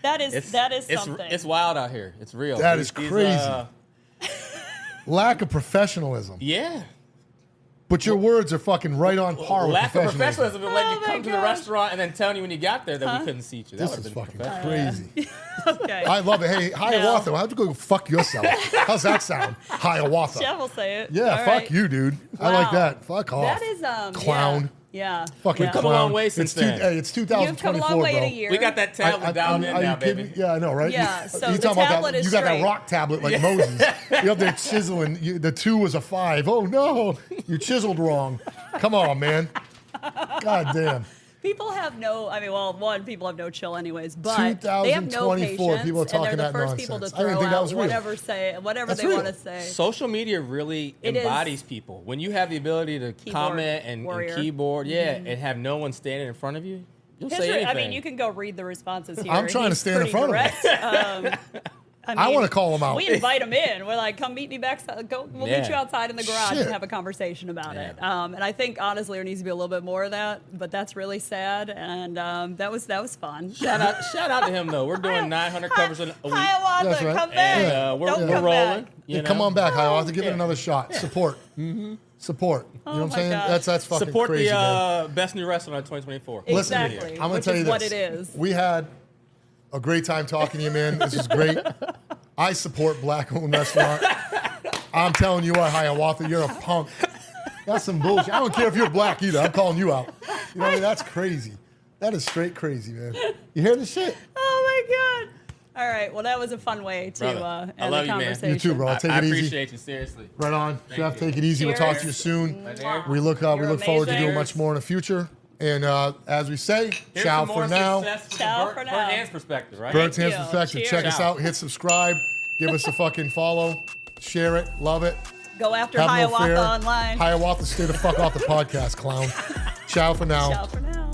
S2: That is something.
S4: It's wild out here. It's real.
S3: That is
S4: These,
S3: crazy. Lack of professionalism.
S4: yeah.
S3: But your words are fucking right on par with
S4: Lack of
S3: professionalism.
S4: professionalism and letting
S2: Oh
S4: you
S2: my
S4: come to the
S2: gosh.
S4: restaurant and then telling you when you got there that we couldn't seat you. That
S3: This
S4: would
S3: is
S4: have been
S3: fucking
S4: professional.
S3: crazy.
S2: Okay.
S3: I love it. Hey, Hiawatha, how'd you go fuck yourself? How's that sound? Hiawatha.
S2: Jeff will say it.
S3: Yeah,
S2: All
S3: fuck
S2: right.
S3: you, dude. I like
S2: Wow.
S3: that. Fuck off.
S2: That is
S3: Clown.
S2: Yeah.
S3: Fucking
S2: yeah.
S3: clown.
S4: come a long way since
S3: it's
S4: then.
S3: Hey, it's 2024,
S2: You've come a long way
S3: bro.
S2: in a year.
S4: We got that tablet down in
S3: Are
S4: now,
S3: you kidding
S4: baby.
S3: me? Yeah, I know, right?
S2: Yeah, so
S3: You
S2: the
S3: talking about
S2: tablet
S3: that?
S2: is
S3: You got that
S2: straight.
S3: rock tablet like Moses. You're up there chiseling. The 2 was a 5. Oh no, you chiseled wrong. Come on, man. God damn.
S2: People have people have no chill anyways, but they have no
S3: 2024,
S2: patience,
S3: people are
S2: and
S3: talking
S2: they're the
S3: that
S2: first
S3: nonsense.
S2: people to
S3: I didn't
S2: throw
S3: think that
S2: out
S3: was real.
S2: whatever
S3: That's
S2: they
S3: real.
S2: want to say.
S4: Social media really
S2: It is
S4: embodies people. When you have the ability to comment and
S2: warrior.
S4: keyboard, and have no one standing in front of you, you'll say anything.
S2: I mean, you can go read the responses here.
S3: I'm trying to
S2: He's
S3: stand in
S2: pretty
S3: front of
S2: direct.
S3: I want to call him out.
S2: We invite him in. We're like, come meet me back. We'll meet you outside in the garage
S3: Shit.
S2: and have a conversation about
S4: Yeah.
S2: it. And I think honestly, there needs to be a little bit more of that. But that's really sad. And that was fun.
S4: shout out to him though. We're doing 900 covers a week.
S2: Hiawatha,
S3: That's right.
S2: come back.
S4: And we're
S2: Don't come
S4: rolling.
S2: back.
S4: You know?
S3: Come on back, Hiawatha. Give it another shot. Support. Support. You know what I'm
S2: my
S3: saying?
S2: gosh.
S3: That's fucking
S4: Support
S3: crazy, man.
S4: the best new restaurant of 2024.
S3: Listen,
S2: Exactly.
S3: I'm gonna
S2: which
S3: tell you
S2: is
S3: this.
S2: what it is.
S3: We had a great time talking to you, man. This is great. I support black-owned restaurant. I'm telling you what, Hiawatha, you're a punk. That's some bullshit. I don't care if you're black either. I'm calling you out. You know what I mean? That's crazy. That is straight crazy, man. You hear this shit?
S2: Oh my god. All right. Well, that was a fun way to
S4: Brother, I
S2: end
S4: love
S2: the
S4: you, man.
S2: conversation.
S3: You too, bro. Take
S4: I
S3: it easy.
S4: appreciate you, seriously.
S3: Right on. Chef,
S4: you.
S3: take it easy. We'll talk to you
S2: Cheers.
S3: soon.
S4: there.
S3: We look
S2: You're
S3: forward to doing
S2: amazing.
S3: much more in the future. And as we say,
S4: Here's
S3: ciao
S4: some more
S3: for now.
S4: success from
S2: Ciao
S4: the
S2: for
S4: Bert
S2: now.
S4: Hand's perspective, right?
S3: Burnt's Hands
S2: you.
S3: Perspective.
S2: Cheers.
S3: Check us
S4: Ciao.
S3: out. Hit subscribe. Give us a fucking follow. Share it. Love it.
S2: Go after
S3: Have no
S2: Hiawatha
S3: fear.
S2: online.
S3: Hiawatha, stay the fuck off the podcast, clown. Ciao for now.
S2: Ciao for now.